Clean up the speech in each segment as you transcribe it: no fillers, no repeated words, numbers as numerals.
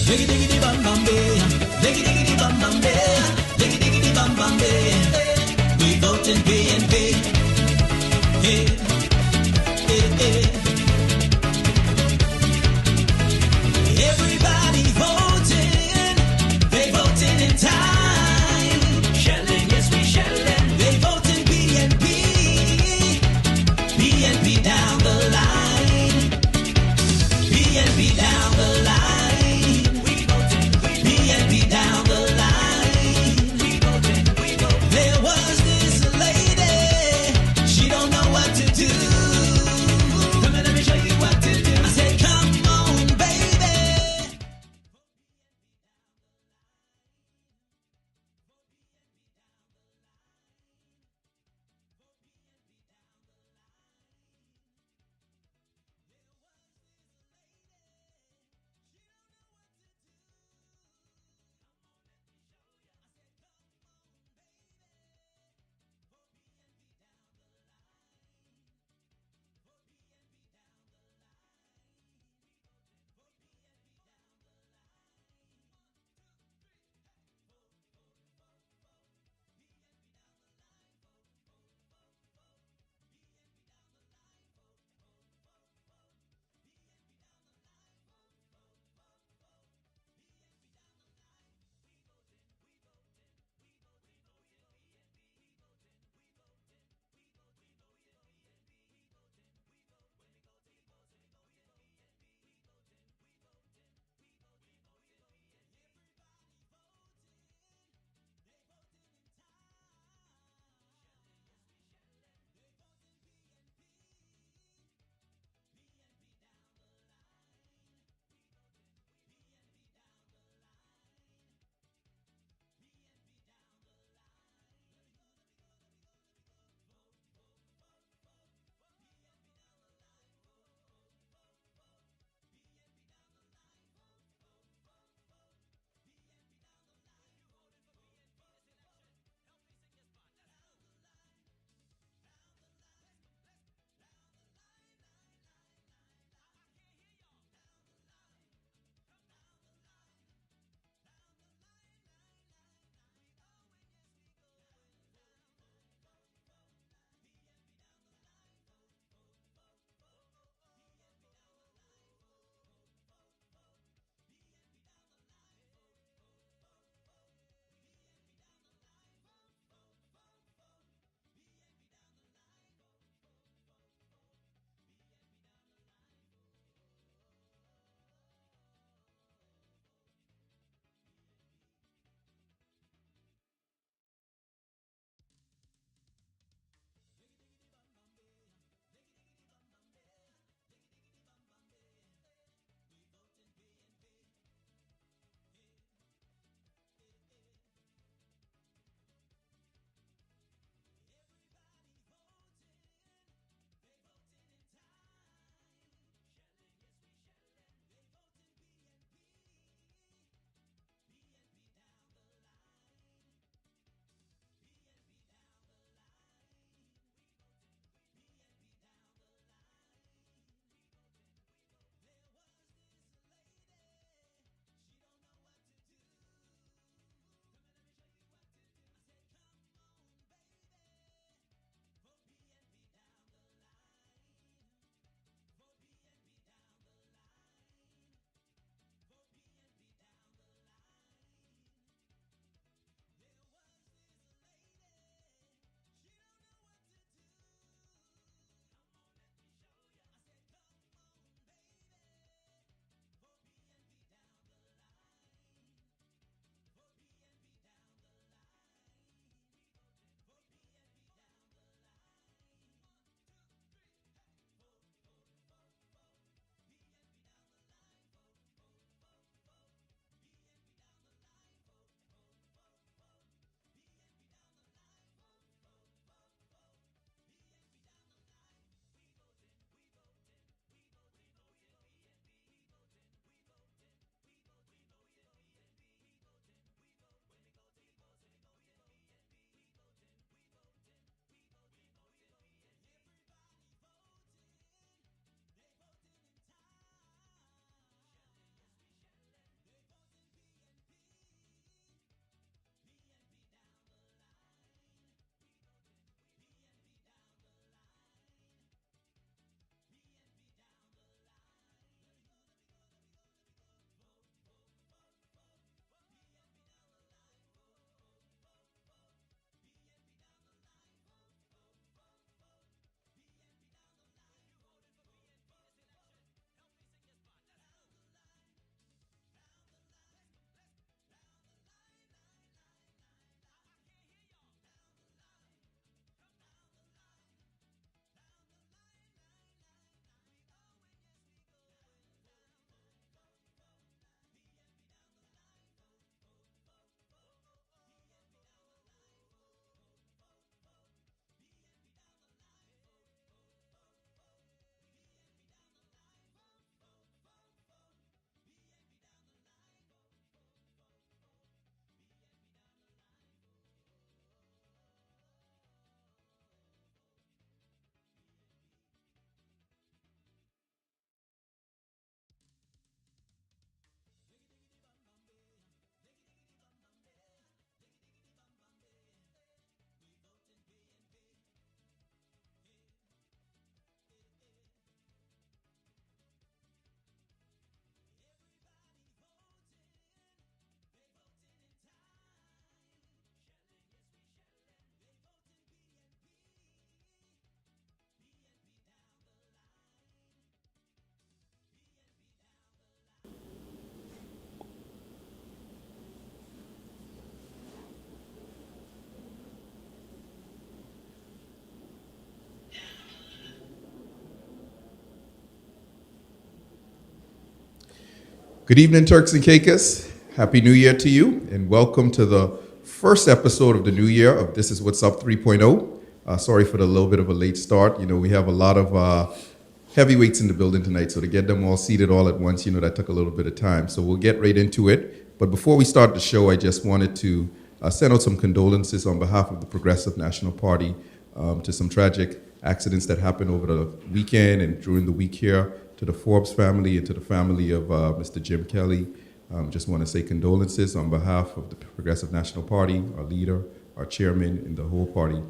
Diggy diggity bum bum bay. Diggy diggity bum bum bay. Diggy diggity bum bum bay. We voting PNP. Hey, hey, hey. Everybody voting. They voting in time. Shelling, yes we shelling. They voting PNP. PNP down the line. PNP down the line. We voting. PNP down the line. We voting. There was this lady. Good evening, Turks and Caicos. Happy New Year to you, and welcome to the first episode of the new year of This Is What's Up 3.0. Sorry for the little bit of a late start. We have a lot of heavyweights in the building tonight, so to get them all seated all at once, that took a little bit of time. So we'll get right into it. But before we start the show, I just wanted to send out some condolences on behalf of the Progressive National Party to some tragic accidents that happened over the weekend and during the week here, to the Forbes family and to the family of Mr. Jim Kelly. Just want to say condolences on behalf of the Progressive National Party, our leader, our chairman, and the whole party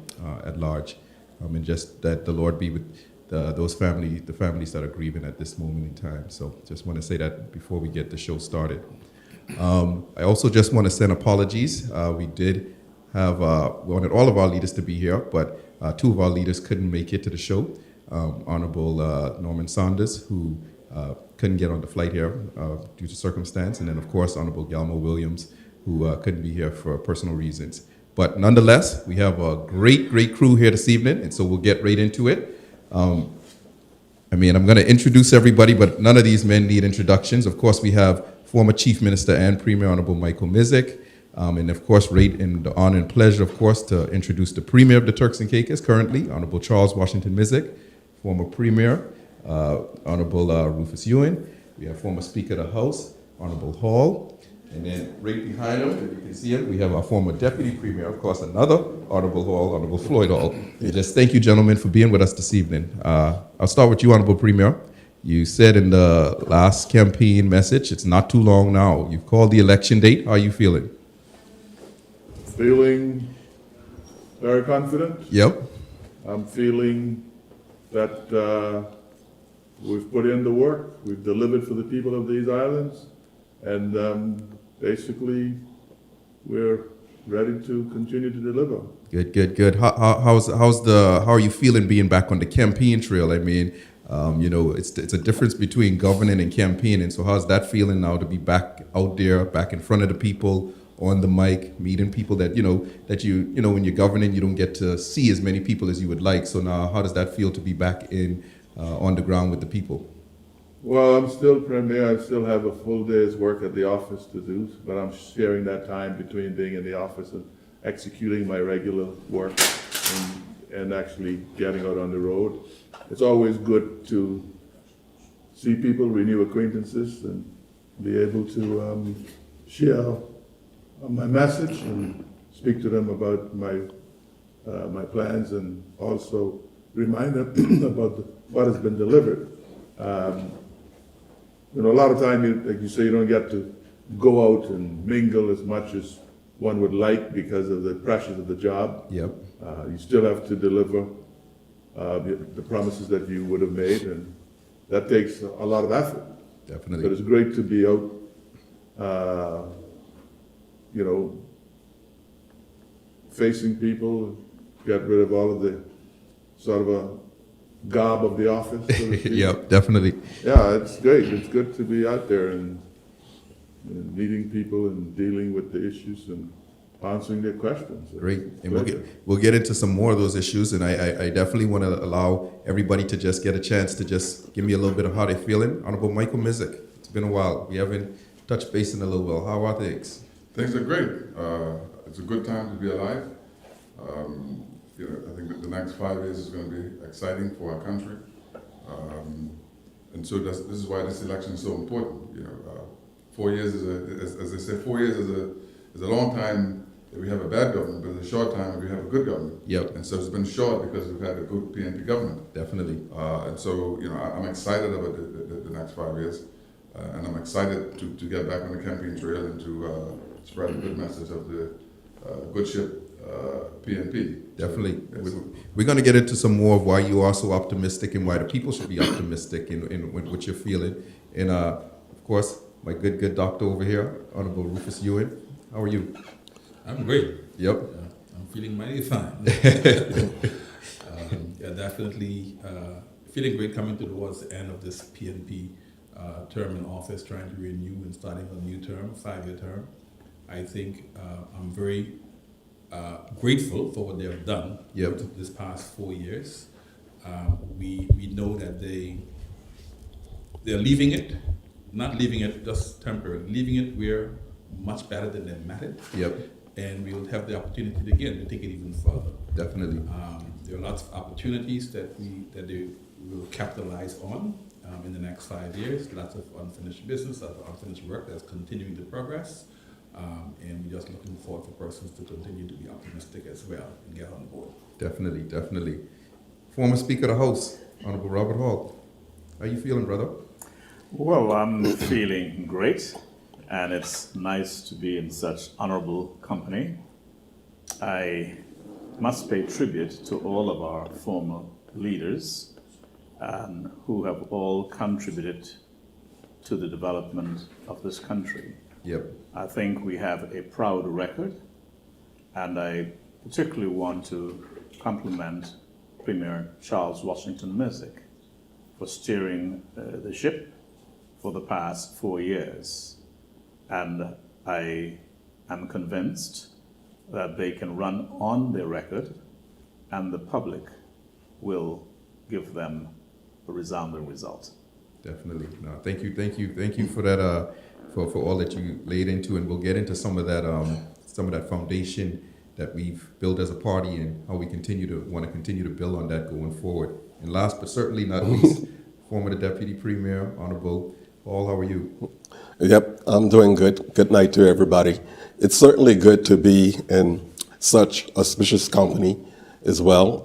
at large. And just that the Lord be with the families that are grieving at this moment in time. So just want to say that before we get the show started. I also just want to send apologies. We did have, we wanted all of our leaders to be here, but two of our leaders couldn't make it to the show. Honorable Norman Saunders, who couldn't get on the flight here due to circumstance, and then of course Honorable Galmo Williams, who couldn't be here for personal reasons. But nonetheless, we have a great crew here this evening, and so we'll get right into it. I'm going to introduce everybody, but none of these men need introductions. Of course, we have former Chief Minister and Premier Honorable Michael Mizik, and of course, in the honor and pleasure, of course, to introduce the Premier of the Turks and Caicos currently, Honorable Charles Washington Mizik, former Premier, Honorable Rufus Ewing. We have former Speaker of the House, Honorable Hall. And then right behind him, if you can see him, we have our former Deputy Premier, of course, another Honorable Hall, Honorable Floyd Hall. Just thank you, gentlemen, for being with us this evening. I'll start with you, Honorable Premier. You said in the last campaign message, it's not too long now. You've called the election date. How are you feeling? Feeling very confident. Yep. I'm feeling that we've put in the work, we've delivered for the people of these islands, and basically we're ready to continue to deliver. Good. How are you feeling being back on the campaign trail? It's a difference between governing and campaigning. So how's that feeling now to be back out there, back in front of the people, on the mic, meeting people that when you're governing, you don't get to see as many people as you would like. So now, how does that feel to be back on the ground with the people? Well, I'm still Premier. I still have a full day's work at the office to do, but I'm sharing that time between being in the office and executing my regular work and actually getting out on the road. It's always good to see people, renew acquaintances, and be able to share my message and speak to them about my plans, and also remind them about what has been delivered. A lot of time, like you say, you don't get to go out and mingle as much as one would like because of the pressures of the job. Yep. You still have to deliver the promises that you would have made, and that takes a lot of effort. Definitely. But it's great to be out, facing people, get rid of all of the sort of a garb of the office. So to speak. Yep, definitely. Yeah, it's great. It's good to be out there and meeting people and dealing with the issues and answering their questions. Great. And we'll get into some more of those issues, and I definitely want to allow everybody to just get a chance to just give me a little bit of how they're feeling. Honorable Michael Mizik, it's been a while. We haven't touched base in a little while. How are things? Things are great. It's a good time to be alive. I think that the next 5 years is going to be exciting for our country. And so this is why this election is so important. 4 years as they say, 4 years is a long time if we have a bad government, but it's a short time if we have a good government. Yep. And so it's been short because we've had a good PNP government. Definitely. And so, I'm excited about the next 5 years. And I'm excited to get back on the campaign trail and to spread a good message of the good ship PNP. Definitely. So, yes. We're going to get into some more of why you are so optimistic and why the people should be optimistic in what you're feeling. And of course, my good doctor over here, Honorable Rufus Ewing. How are you? I'm great. Yep. I'm feeling mighty fine. Definitely feeling great coming towards the end of this PNP term in office, trying to renew and starting a new term, 5-year term. I think I'm very grateful for what they have done this past 4 years. We know that they're leaving it not leaving it just temporary, leaving it where much better than they met it. Yep. And we'll have the opportunity again to take it even further. Definitely. There are lots of opportunities that they will capitalize on in the next 5 years. Lots of unfinished business, lots of unfinished work that's continuing to progress. And we're just looking forward for persons to continue to be optimistic as well and get on board. Definitely, definitely. Former Speaker of the House, Honorable Robert Hall. How you feeling, brother? Well, I'm feeling great, and it's nice to be in such honorable company. I must pay tribute to all of our former leaders who have all contributed to the development of this country. Yep. I think we have a proud record, and I particularly want to compliment Premier Charles Washington Messick for steering the ship for the past 4 years. And I am convinced that they can run on their record, and the public will give them a resounding result. Definitely. No, thank you for that. For all that you laid into, and we'll get into some of that foundation that we've built as a party and how we want to continue to build on that going forward. And last but certainly not least, former Deputy Premier, Honorable Paul, how are you? Yep, I'm doing good. Good night to everybody. It's certainly good to be in such auspicious company as well,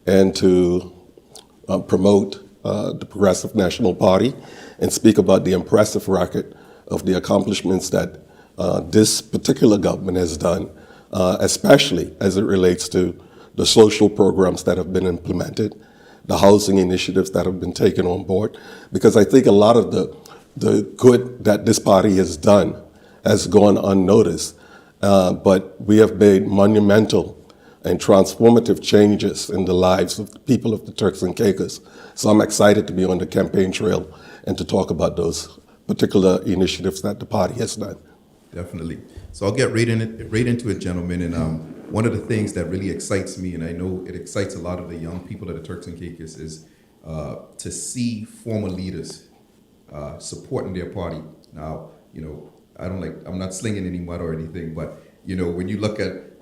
and to promote the Progressive National Party and speak about the impressive record of the accomplishments that this particular government has done, especially as it relates to the social programs that have been implemented, the housing initiatives that have been taken on board, because I think a lot of the good that this party has done has gone unnoticed, but we have made monumental and transformative changes in the lives of the people of the Turks and Caicos. So I'm excited to be on the campaign trail and to talk about those particular initiatives that the party has done. Definitely. So I'll get right into it, gentlemen. And one of the things that really excites me, and I know it excites a lot of the young people of the Turks and Caicos, is to see former leaders supporting their party. Now, I'm not slinging any mud or anything, but when you look at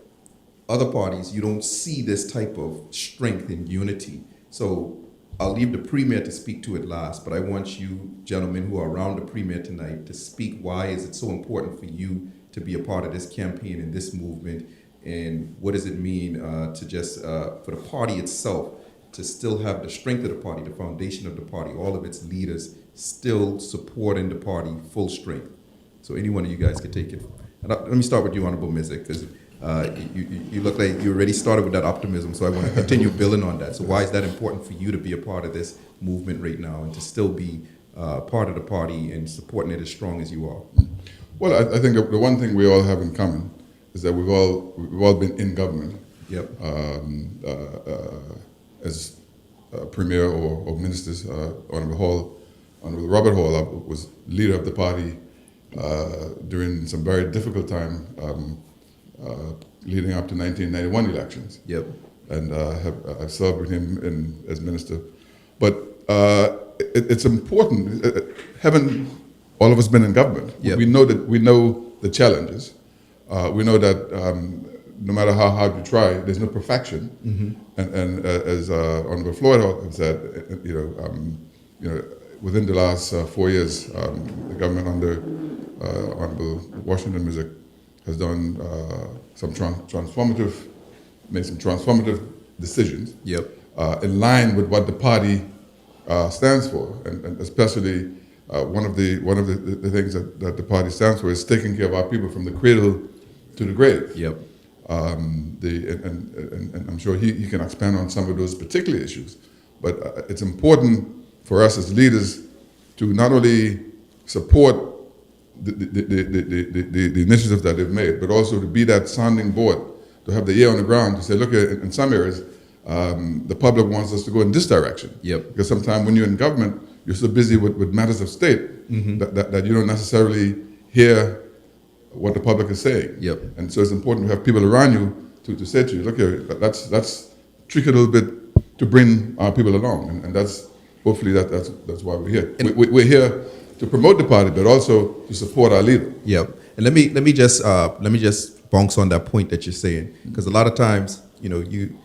other parties, you don't see this type of strength and unity. So I'll leave the Premier to speak to it last, but I want you gentlemen who are around the Premier tonight to speak why is it so important for you to be a part of this campaign and this movement, and what does it mean to just for the party itself to still have the strength of the party, the foundation of the party, all of its leaders still supporting the party full strength. So any one of you guys could take it. And let me start with you, Honorable Messick, because you look like you already started with that optimism, so I want to continue building on that. So why is that important for you to be a part of this movement right now and to still be part of the party and supporting it as strong as you are? Well, I think the one thing we all have in common is that we've all been in government. Yep. As premier or ministers. Honorable Robert Hall was leader of the party during some very difficult time leading up to 1991 elections. Yep. And I've served with him as minister. But it's important, having all of us been in government, Yep. we know the challenges. We know that no matter how hard you try, there's no perfection. Mm-hmm. And as Honorable Floyd has said, within the last 4 years, the government under Honorable Washington Messick has done made some transformative decisions. Yep. In line with what the party stands for, and especially one of the things that the party stands for is taking care of our people from the cradle to the grave. Yep. And I'm sure he can expand on some of those particular issues, but it's important for us as leaders to not only support the initiatives that they've made, but also to be that sounding board, to have the ear on the ground to say, look, in some areas, the public wants us to go in this direction. Yep. Because sometimes when you're in government, you're so busy with matters of state Mm-hmm. that you don't necessarily hear what the public is saying. Yep. And so it's important to have people around you to say to you, look here, let's tweak it a little bit to bring our people along. And that's hopefully that's why we're here. We're here to promote the party, but also to support our leader. Yep. And let me just bounce on that point that you're saying, because a lot of times, you know, you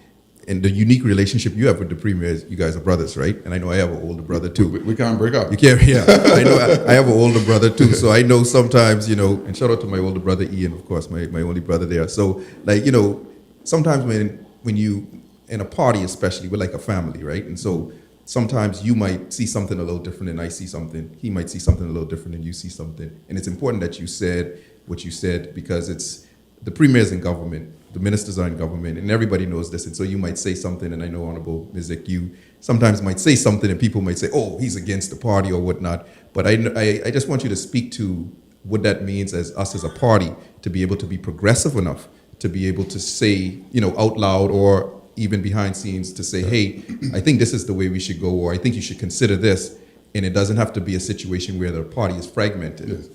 and the unique relationship you have with the premier is you guys are brothers, right? And I know I have an older brother too. We can't break up. You can't, yeah. I know I have an older brother too, so I know sometimes, you know, and shout out to my older brother Ian, of course, my only brother there. So, like, you know, sometimes when you in a party, especially, we're like a family, right? And so sometimes you might see something a little different than I see something. He might see something a little different than you see something. And it's important that you said what you said, because it's the premier's in government, the ministers are in government, and everybody knows this. And so you might say something, and I know Honorable Mizik, you sometimes might say something, and people might say, "Oh, he's against the party" or whatnot. But I just want you to speak to what that means as us as a party to be able to be progressive enough to be able to say, you know, out loud or even behind scenes to say, "Hey, I think this is the way we should go," or "I think you should consider this," and it doesn't have to be a situation where the party is fragmented. Yes.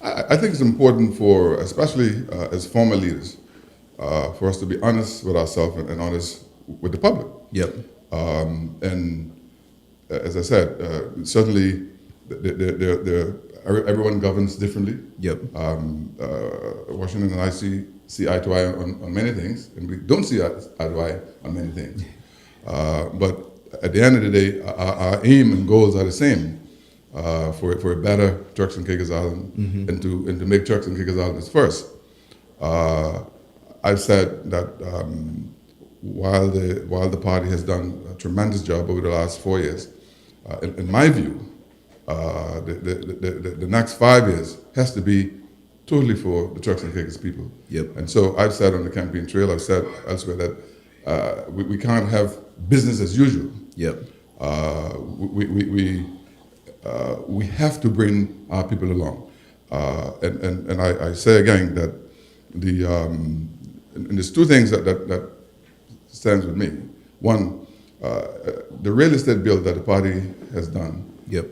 I think it's important for, especially as former leaders, for us to be honest with ourselves and honest with the public. Yep. And as I said, certainly everyone governs differently. Yep. Washington and I see eye to eye on many things, and we don't see eye to eye on many things. But at the end of the day, our aim and goals are the same. For a better Turks and Caicos Island, and to make Turks and Caicos Island first. I've said that while the party has done a tremendous job over the last 4 years, in my view, the next 5 years has to be totally for the Turks and Caicos people. Yep. And so I've said on the campaign trail, I've said elsewhere that we can't have business as usual. Yep. We have to bring our people along, and I say again that and there's two things that stands with me. One, the real estate bill that the party has done, Yep.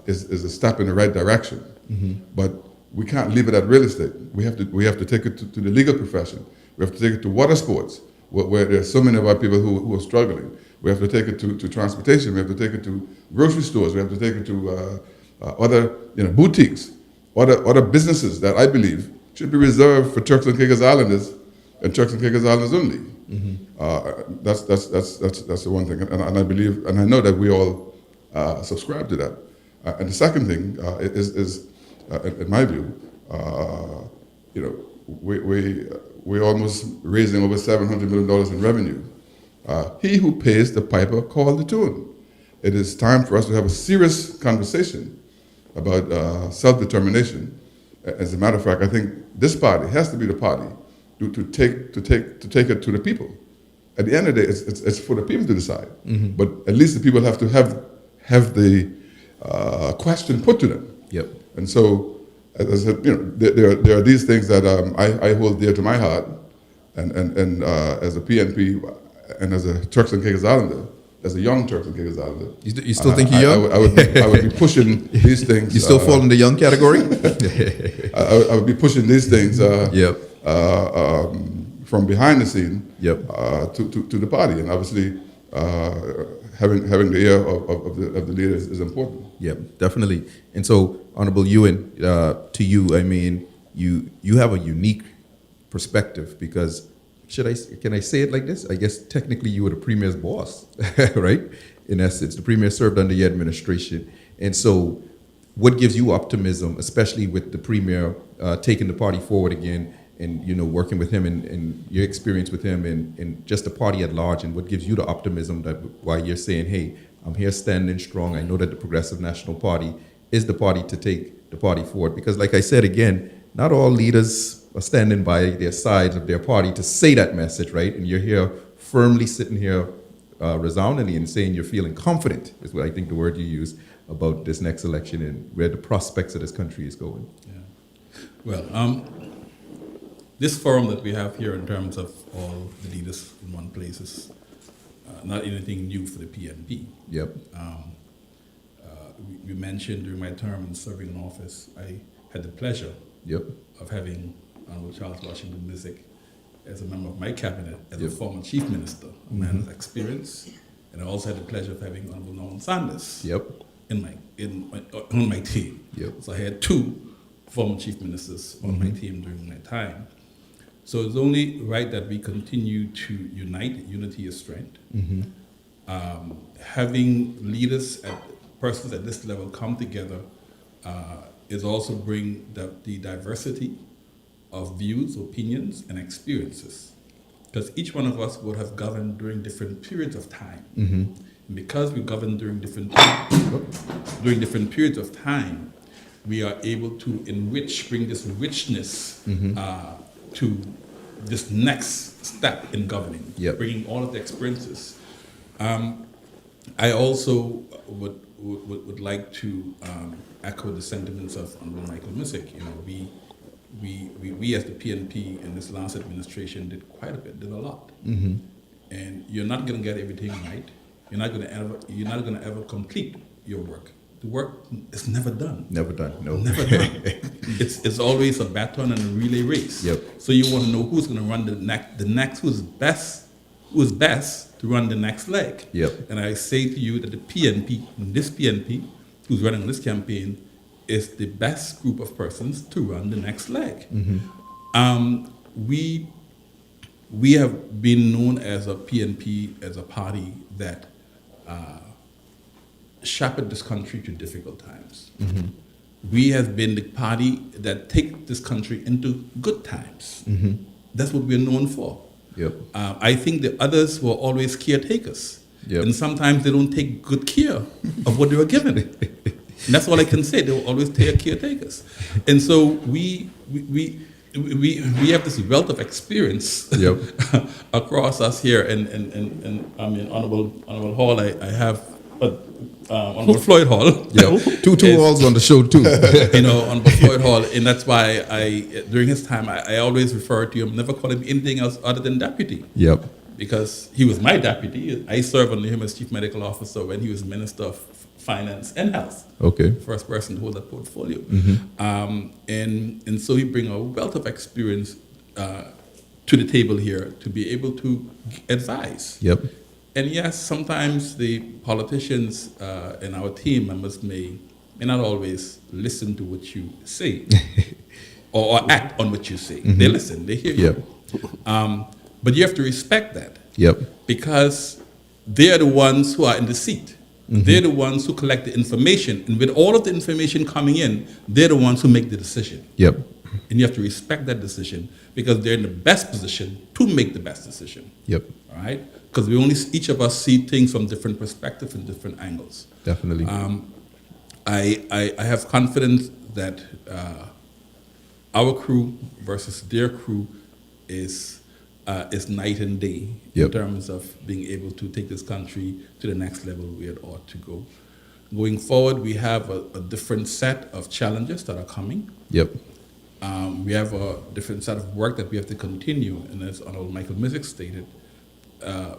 is a step in the right direction, but we can't leave it at real estate. We have to take it to the legal profession. We have to take it to water sports, where there are so many of our people who are struggling. We have to take it to transportation. We have to take it to grocery stores. We have to take it to other boutiques, other businesses that I believe should be reserved for Turks and Caicos Islanders and Turks and Caicos Islanders only. That's the one thing, and I believe and I know that we all subscribe to that. And the second thing is in my view, we're almost raising over $700 million in revenue. He who pays the piper called the tune. It is time for us to have a serious conversation about self-determination. As a matter of fact, I think this party has to be the party to take it to the people. At the end of the day, it's for the people to decide. But at least the people have to have the question put to them. Yep. And so, as I said, there are these things that I hold dear to my heart, and as a PNP. And as a Turks and Caicos Islander, as a young Turks and Caicos Islander, You still think you're young? I would be pushing these things. You still fall in the young category? I would be pushing these things. Yep. From behind the scene. Yep. To the party, and obviously having the ear of the leaders is important. Yeah, definitely. And so, Honorable Ewan, to you, I mean, you have a unique perspective because. Can I say it like this? I guess technically you were the premier's boss, right? In essence, the premier served under your administration. And so what gives you optimism, especially with the premier taking the party forward again and, working with him and your experience with him and just the party at large, and what gives you the optimism that why you're saying, hey, I'm here standing strong. I know that the Progressive National Party is the party to take the party forward. Because like I said, again, not all leaders are standing by their sides of their party to say that message, right? And you're here firmly sitting here resoundingly and saying you're feeling confident, is what I think the word you use, about this next election and where the prospects of this country is going. Yeah. Well, this forum that we have here in terms of all the leaders in one place is not anything new for the PNP. Yep. We mentioned during my term in serving in office, I had the pleasure Yep. of having Honorable Charles Washington Mizik as a member of my cabinet, as Yep. a former chief minister, a man of experience, and I also had the pleasure of having Honorable Norman Sanders Yep. on my team. Yep. So I had 2 former chief ministers on my team during that time. So it's only right that we continue to unite. Unity is strength. Having leaders, persons at this level come together is also bring the diversity of views, opinions, and experiences. Because each one of us would have governed during different periods of time. And because we govern during different periods of time, we are able to bring this richness to this next step in governing, Yep. bringing all of the experiences. I also would like to echo the sentiments of Honorable Michael Missick. You know, we as the PNP in this last administration did quite a bit, did a lot. And you're not going to get everything right. You're not going to ever complete your work. The work is never done. Never done. No. Never done. It's always a baton and a relay race. Yep. So you want to know who's going to run the next, who's best to run the next leg. Yep. And I say to you that the PNP, this PNP, who's running this campaign, is the best group of persons to run the next leg. We have been known as a PNP, as a party that shepherd this country through difficult times. We have been the party that take this country into good times. That's what we're known for. Yep. I think the others were always caretakers. Yep. And sometimes they don't take good care of what they were given. And that's all I can say. They will always take caretakers. And so we have this wealth of experience Yep. across us here. And I mean, Honorable Hall, I have Honorable Floyd Hall. Yeah, two halls on the show too. You know, on Floyd Hall, and that's why during his time, I always refer to him, never call him anything else other than deputy. Yep. Because he was my deputy. I served under him as chief medical officer when he was Minister of Finance and Health. Okay. First person to hold that portfolio. And so he brings a wealth of experience to the table here to be able to advise. Yep. And yes, sometimes the politicians and our team members may not always listen to what you say or act on what you say. They listen, they hear you. But you have to respect that. Yep. Because they're the ones who are in the seat. They're the ones who collect the information. And with all of the information coming in, they're the ones who make the decision. Yep. And you have to respect that decision because they're in the best position to make the best decision. Yep. All right? Because each of us see things from different perspectives and different angles. Definitely. I have confidence that our crew versus their crew is night and day in terms of being able to take this country to the next level where it ought to go. Going forward, we have a different set of challenges that are coming. Yep. We have a different set of work that we have to continue, and as Honorable Michael Missick stated,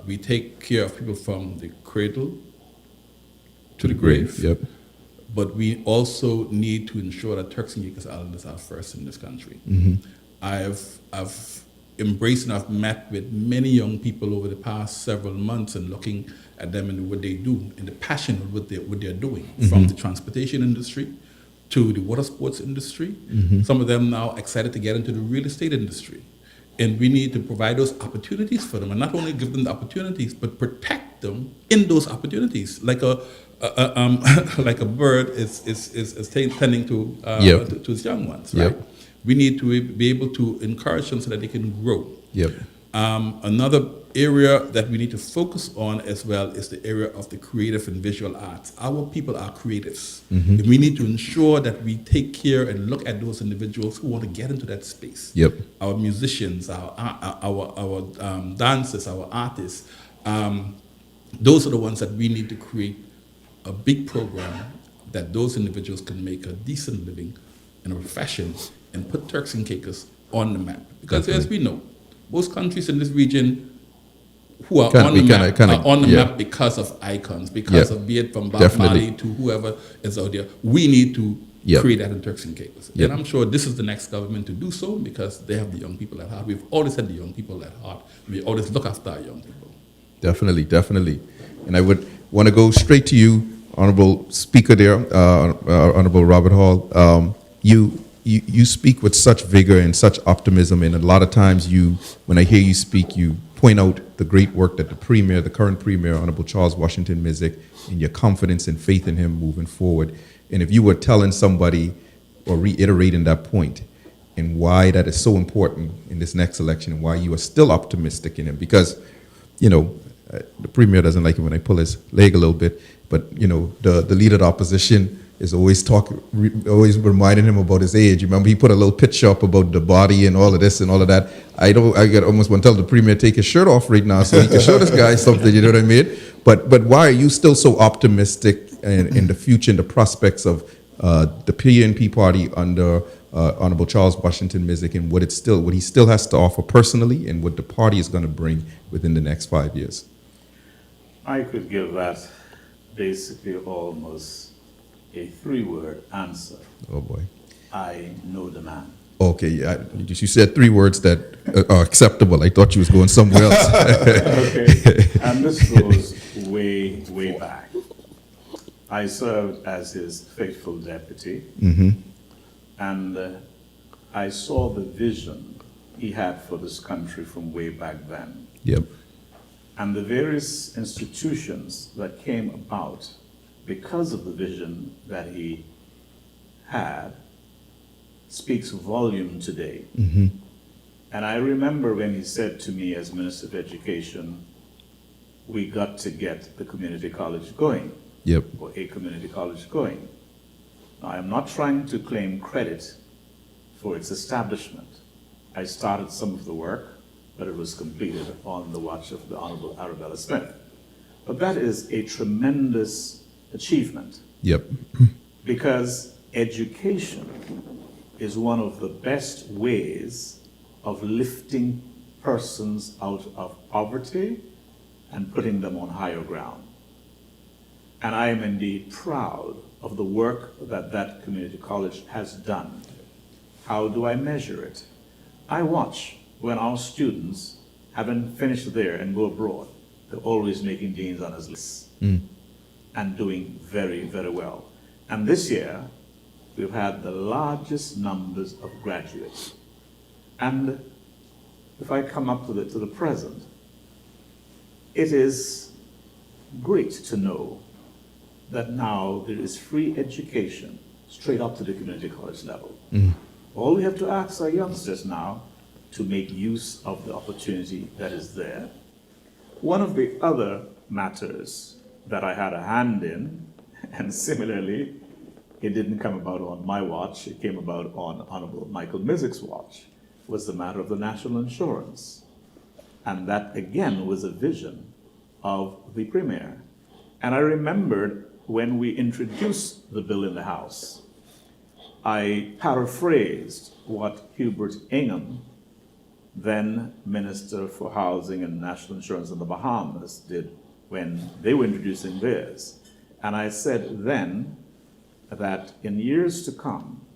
we take care of people from the cradle to the grave. Yep. But we also need to ensure that Turks and Caicos Islanders are first in this country. I've embraced and I've met with many young people over the past several months and looking at them and what they do and the passion of what they're doing, from the transportation industry to the water sports industry. Some of them now excited to get into the real estate industry. And we need to provide those opportunities for them, and not only give them the opportunities, but protect them in those opportunities, like a bird is tending to its young ones, right? We need to be able to encourage them so that they can grow. Yep. Another area that we need to focus on as well is the area of the creative and visual arts. Our people are creatives. And we need to ensure that we take care and look at those individuals who want to get into that space. Yep. Our musicians, our dancers, our artists. Those are the ones that we need to create a big program that those individuals can make a decent living in a profession and put Turks and Caicos on the map. Because as we know, most countries in this region who are on the map are on the map because of icons, because of, be it from Bob Marley to whoever is out there. We need to create that in Turks and Caicos. And I'm sure this is the next government to do so because they have the young people at heart. We've always had the young people at heart. We always look after our young people. Definitely. And I would want to go straight to you, Honorable Speaker there, Honorable Robert Hall, you speak with such vigor and such optimism, and a lot of times when I hear you speak, you point out the great work that the current Premier, Honorable Charles Washington Mizik, and your confidence and faith in him moving forward. And if you were telling somebody or reiterating that point and why that is so important in this next election and why you are still optimistic in him, because, the Premier doesn't like it when I pull his leg a little bit, but, the leader of the opposition is always reminding him about his age. Remember, he put a little picture up about the body and all of this and all of that. I almost want to tell the Premier take his shirt off right now so he can show this guy something, you know what I mean? But why are you still so optimistic in the future and the prospects of the PNP party under Honorable Charles Washington Mizik and what he still has to offer personally and what the party is going to bring within the next 5 years? I could give that basically almost a 3-word answer. Oh boy. I know the man. Okay, you said 3 words that are acceptable. I thought you was going somewhere else. Okay, and this goes way, way back. I served as his faithful deputy, and I saw the vision he had for this country from way back then. Yep. And the various institutions that came about because of the vision that he had speaks volume today. And I remember when he said to me as Minister of Education, we got to get the community college going. Yep. Or a community college going. Now, I am not trying to claim credit for its establishment. I started some of the work, but it was completed on the watch of the Honorable Arabella Smith. But that is a tremendous achievement. Yep. Because education is one of the best ways of lifting persons out of poverty and putting them on higher ground. And I am indeed proud of the work that that community college has done. How do I measure it? I watch when our students, having finished there and go abroad, they're always making dean's honors lists and doing very, very well. And this year, we've had the largest numbers of graduates. And if I come up to the present, it is great to know that now there is free education straight up to the community college level. All we have to ask our youngsters now to make use of the opportunity that is there. One of the other matters that I had a hand in, and similarly, it didn't come about on my watch, it came about on Honorable Michael Mizik's watch, was the matter of the national insurance. And that again was a vision of the Premier. And I remembered when we introduced the bill in the House, I paraphrased what Hubert Ingham, then Minister for Housing and National Insurance in the Bahamas, did when they were introducing theirs. And I said then that in years to come,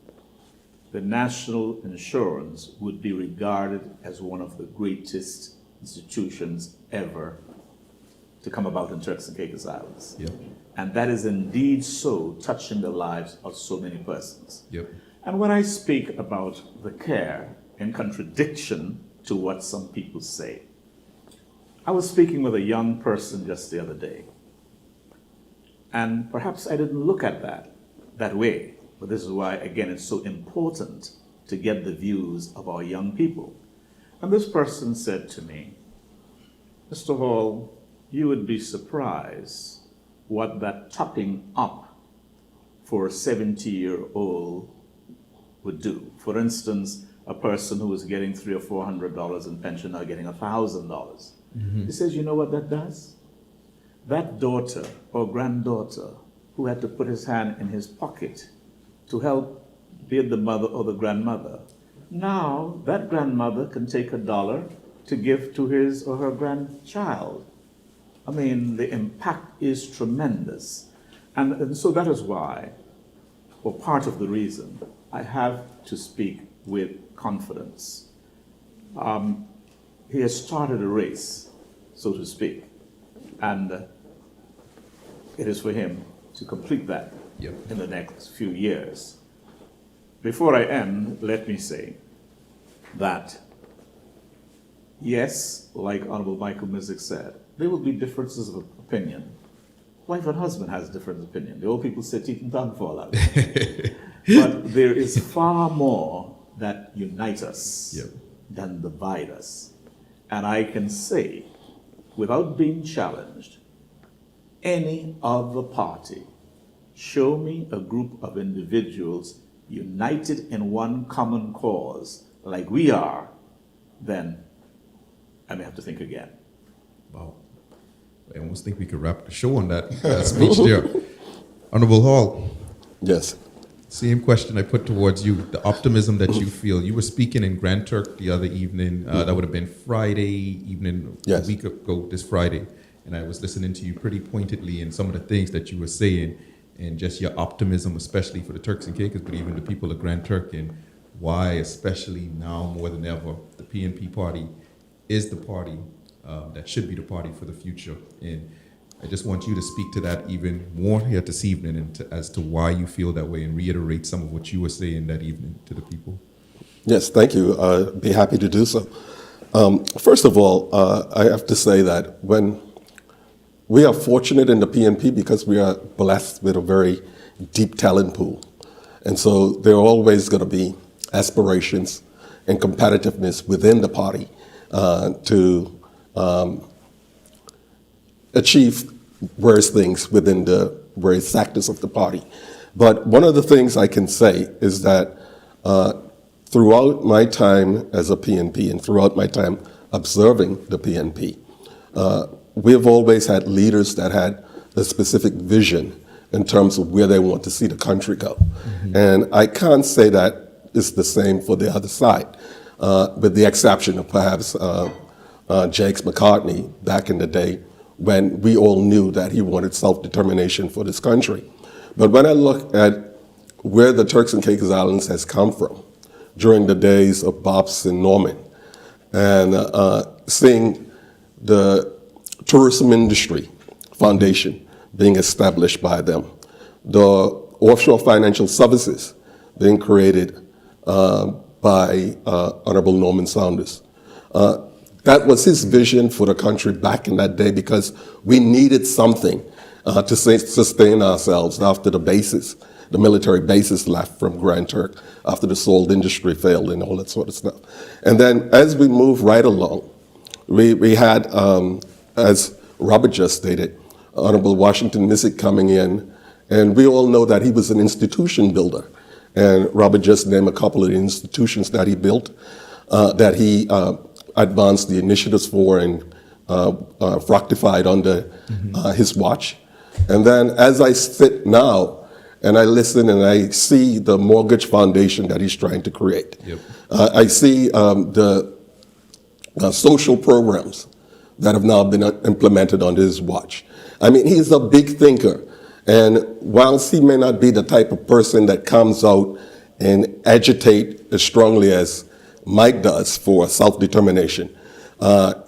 the national insurance would be regarded as one of the greatest institutions ever to come about in Turks and Caicos Islands. Yep. And that is indeed so, touching the lives of so many persons. Yep. And when I speak about the care, in contradiction to what some people say, I was speaking with a young person just the other day. And perhaps I didn't look at that way. But this is why, again, it's so important to get the views of our young people. And this person said to me, Mr. Hall, you would be surprised what that topping up for a 70-year-old would do. For instance, a person who was getting $300 or $400 in pension now getting $1,000. He says, you know what that does? That daughter or granddaughter who had to put his hand in his pocket to help be it the mother or the grandmother, now that grandmother can take $1 to give to his or her grandchild. I mean, the impact is tremendous. And so that is why, or part of the reason, I have to speak with confidence. He has started a race, so to speak, and it is for him to complete that Yep. in the next few years. Before I end, let me say that, yes, like Honorable Michael Mizik said, there will be differences of opinion. Wife and husband has different opinion. The old people say teeth and tongue fall out. But there is far more that unite us Yep. than divide us. And I can say, without being challenged, any other party, show me a group of individuals united in one common cause like we are, then I may have to think again. Wow. I almost think we could wrap the show on that speech there. Honorable Hall, Yes. same question I put towards you. The optimism that you feel. You were speaking in Grand Turk the other evening. That would have been Friday evening, Yes. a week ago, this Friday. And I was listening to you pretty pointedly in some of the things that you were saying, and just your optimism, especially for the Turks and Caicos, but even the people of Grand Turk, and why, especially now more than ever, the PNP party is the party that should be the party for the future. And I just want you to speak to that even more here this evening, and as to why you feel that way, and reiterate some of what you were saying that evening to the people. Yes, thank you. Be happy to do so. First of all, I have to say that when we are fortunate in the PNP because we are blessed with a very deep talent pool. And so there are always going to be aspirations and competitiveness within the party to achieve various things within the various sectors of the party. But one of the things I can say is that throughout my time as a PNP and throughout my time observing the PNP, we have always had leaders that had a specific vision in terms of where they want to see the country go. Mm-hmm. And I can't say that it's the same for the other side, with the exception of perhaps Jakes McCartney back in the day when we all knew that he wanted self-determination for this country. But when I look at where the Turks and Caicos Islands has come from during the days of Bobs and Norman, and seeing the tourism industry foundation being established by them, the offshore financial services being created by Honorable Norman Saunders. That was his vision for the country back in that day, because we needed something to sustain ourselves after the military bases left from Grand Turk, after the salt industry failed and all that sort of stuff. And then as we move right along, we had, as Robert just stated, Honorable Washington Mizik coming in, and we all know that he was an institution builder. And Robert just named a couple of the institutions that he built, that he advanced the initiatives for and fructified under his watch. And then as I sit now and I listen and I see the mortgage foundation that he's trying to create, Yep. I see the social programs that have now been implemented under his watch. I mean, he's a big thinker. And whilst he may not be the type of person that comes out and agitate as strongly as Mike does for self-determination,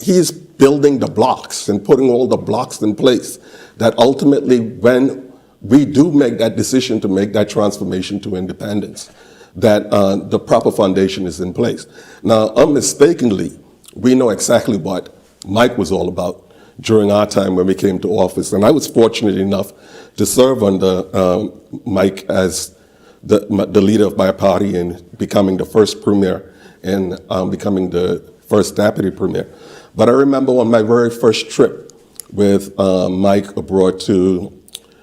he's building the blocks and putting all the blocks in place that ultimately, when we do make that decision to make that transformation to independence, that the proper foundation is in place. Now, unmistakably, we know exactly what Mike was all about during our time when we came to office. And I was fortunate enough to serve under Mike as the leader of my party and becoming the first premier and becoming the first deputy premier. But I remember on my very first trip with Mike abroad to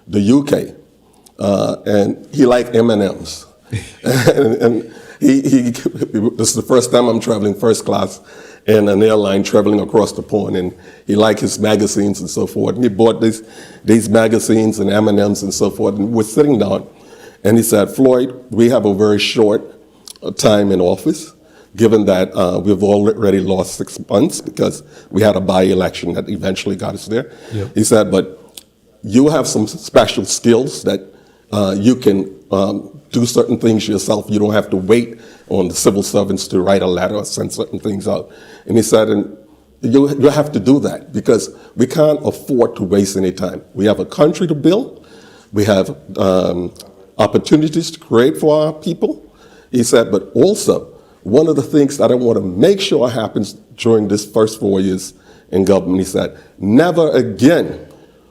the UK, and he liked M&Ms. and this is the first time I'm traveling first class in an airline traveling across the pond, and he liked his magazines and so forth. And he bought these magazines and M&Ms and so forth, and we're sitting down, and he said, "Floyd, we have a very short time in office, given that we've already lost 6 months because we had a by-election that eventually got us there." Yep. He said, "But you have some special skills that you can do certain things yourself. You don't have to wait on the civil servants to write a letter or send certain things out." And he said, "And you have to do that because we can't afford to waste any time. We have a country to build, We have opportunities to create for our people. He said, but also, one of the things that I want to make sure happens during this first 4 years in government, he said, never again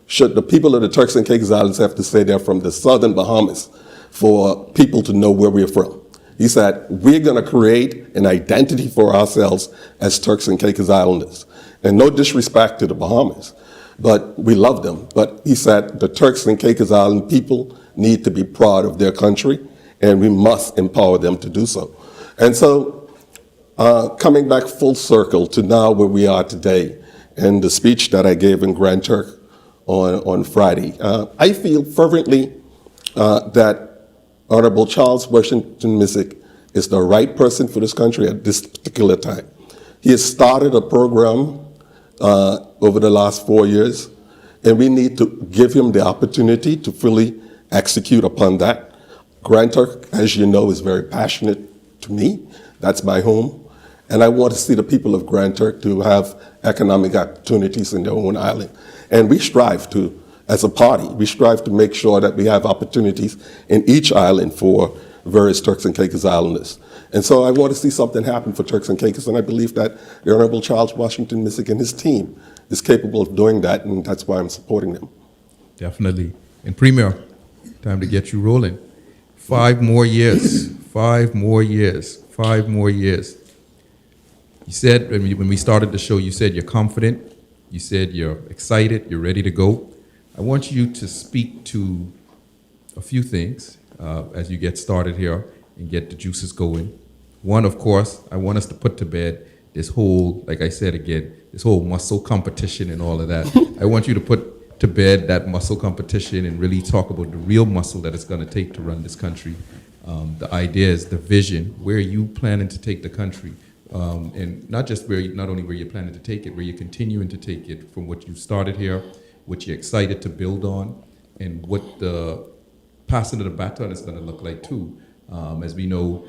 should the people of the Turks and Caicos Islands have to say they're from the southern Bahamas for people to know where we're from. He said, we're going to create an identity for ourselves as Turks and Caicos Islanders. And no disrespect to the Bahamas, but we love them. But he said the Turks and Caicos Island people need to be proud of their country, and we must empower them to do so. And so, coming back full circle to now where we are today, and the speech that I gave in Grand Turk on Friday, I feel fervently that Honorable Charles Washington Missick is the right person for this country at this particular time. He has started a program over the last 4 years, and we need to give him the opportunity to fully execute upon that. Grand Turk, as you know, is very passionate to me. That's my home. And I want to see the people of Grand Turk to have economic opportunities in their own island. And we strive to, as a party, we strive to make sure that we have opportunities in each island for various Turks and Caicos Islanders. And so I want to see something happen for Turks and Caicos, and I believe that the Honorable Charles Washington Missick and his team is capable of doing that, and that's why I'm supporting them. Definitely. And Premier, time to get you rolling. 5 more years, 5 more years, 5 more years. You said, when we started the show, you said you're confident, you said you're excited, you're ready to go. I want you to speak to a few things as you get started here and get the juices going. One, of course, I want us to put to bed this whole, like I said again, this whole muscle competition and all of that. I want you to put to bed that muscle competition and really talk about the real muscle that it's going to take to run this country. The idea is the vision. Where are you planning to take the country? And not just not only where you're planning to take it, where you're continuing to take it from what you started here, what you're excited to build on, and what the passing of the baton is going to look like too. As we know,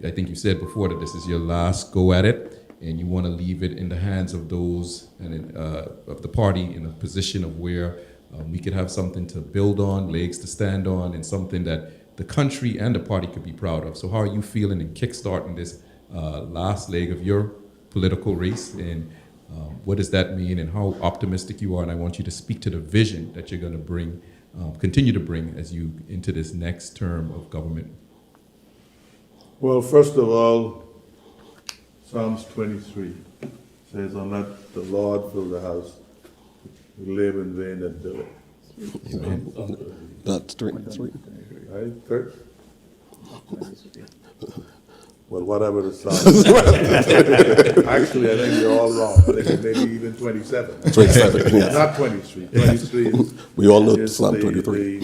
I think you said before that this is your last go at it, and you want to leave it in the hands of those and of the party in a position of where we could have something to build on, legs to stand on, and something that the country and the party could be proud of. So how are you feeling in kickstarting this last leg of your political race, and what does that mean, and how optimistic you are? And I want you to speak to the vision that you're going to bring, continue to bring as you into this next term of government. Well, first of all, Psalms 23 says, "Unless the Lord fill the house, we live in vain that build it." Amen. That's 23. Right, Kurt? Well, whatever the psalm. Actually, I think you're all wrong. I think it may be even 27. 27, yes. Not 23. 23 is, We all know is Psalm 23.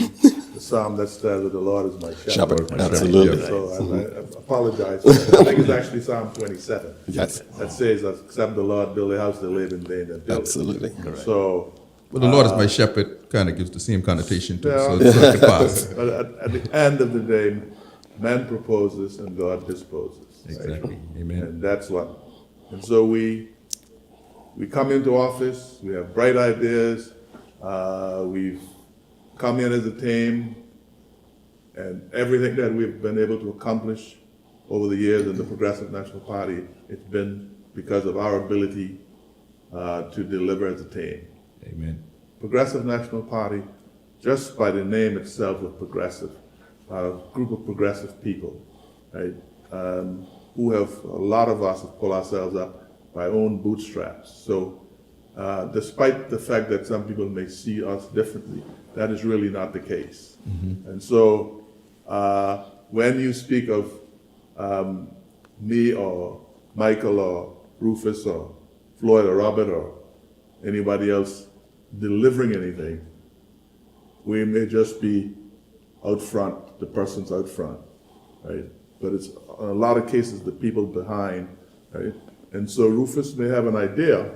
the psalm that says that the Lord is my shepherd. Shepherd, absolutely. So I apologize. I think it's actually Psalm 27. Yes. That says, except the Lord build a house, they live in vain that build it. Absolutely. So, Well, the Lord is my shepherd kind of gives the same connotation to it, so Yeah. it's like the pass. but at the end of the day, man proposes and God disposes. Exactly. Amen. And that's what. And so we come into office, we have bright ideas, we've come in as a team, and everything that we've been able to accomplish over the years in the Progressive National Party, it's been because of our ability to deliver as a team. Amen. Progressive National Party, just by the name itself of progressive, a group of progressive people, right? Who have, a lot of us have pulled ourselves up by our own bootstraps. So despite the fact that some people may see us differently, that is really not the case. Mm-hmm. And so when you speak of me or Michael or Rufus or Floyd or Robert or anybody else delivering anything, we may just be out front, the person's out front, right? But it's in a lot of cases the people behind, right? And so Rufus may have an idea,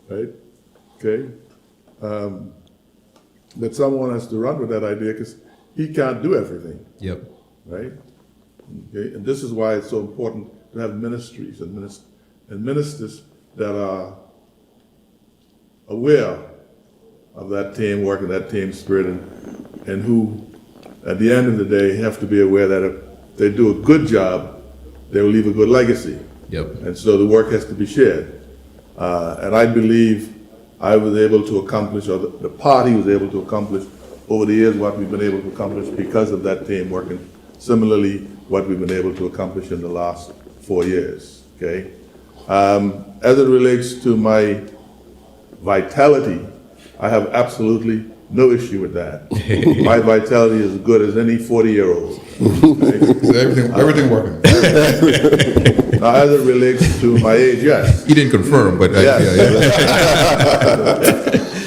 right? Okay, that someone has to run with that idea because he can't do everything, Yep. right? Okay, and this is why it's so important to have ministries and ministers that are aware of that teamwork and that team spirit and who, at the end of the day, have to be aware that if they do a good job, they will leave a good legacy. Yep. And so the work has to be shared. And I believe I was able to accomplish, or the party was able to accomplish over the years what we've been able to accomplish because of that teamwork, and similarly what we've been able to accomplish in the last 4 years, okay? As it relates to my vitality, I have absolutely no issue with that. My vitality is as good as any 40-year-old. So everything working. Now, as it relates to my age, yes. He didn't confirm, but Yes.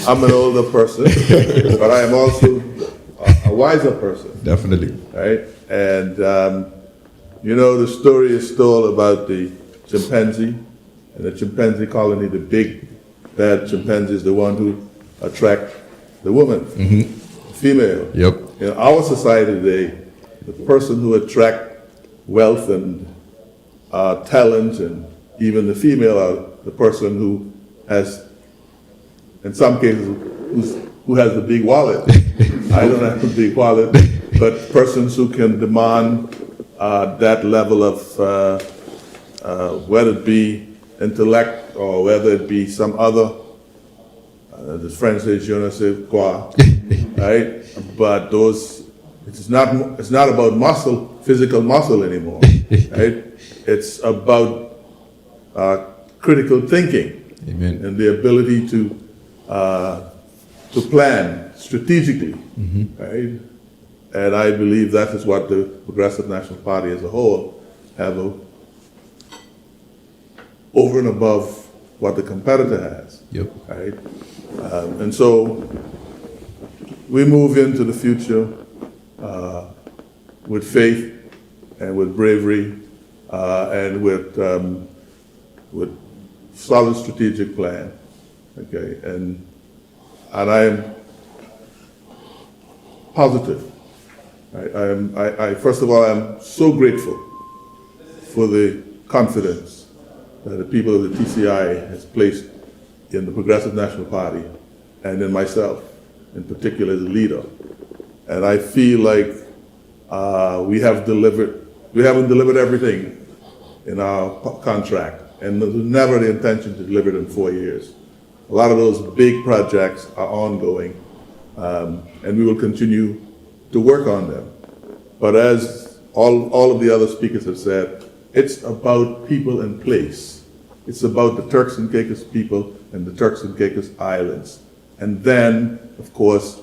I'm an older person, but I am also a wiser person, definitely. right? And, you know, the story is told about the chimpanzee, and the chimpanzee colony, the big bad chimpanzee is the one who attract the woman, female. Yep. In our society today, the person who attract wealth and talent, and even the female, are the person who has, in some cases, who has the big wallet. I don't have the big wallet, but persons who can demand that level of, whether it be intellect or whether it be some other, the French say je ne sais quoi, right? But those, it's not about muscle, physical muscle anymore, right? It's about critical thinking. Amen. And the ability to plan strategically, right? And I believe that is what the Progressive National Party as a whole have over and above what the competitor has. Yep. Right? And so we move into the future with faith and with bravery and with solid strategic plan. Okay, and I am positive. I first of all, I'm so grateful for the confidence that the people of the TCI has placed in the Progressive National Party and in myself, in particular as a leader. And I feel like we haven't delivered everything in our contract, and there's never the intention to deliver it in 4 years. A lot of those big projects are ongoing, and we will continue to work on them. But as all of the other speakers have said, it's about people and place. It's about the Turks and Caicos people and the Turks and Caicos Islands. And then, of course,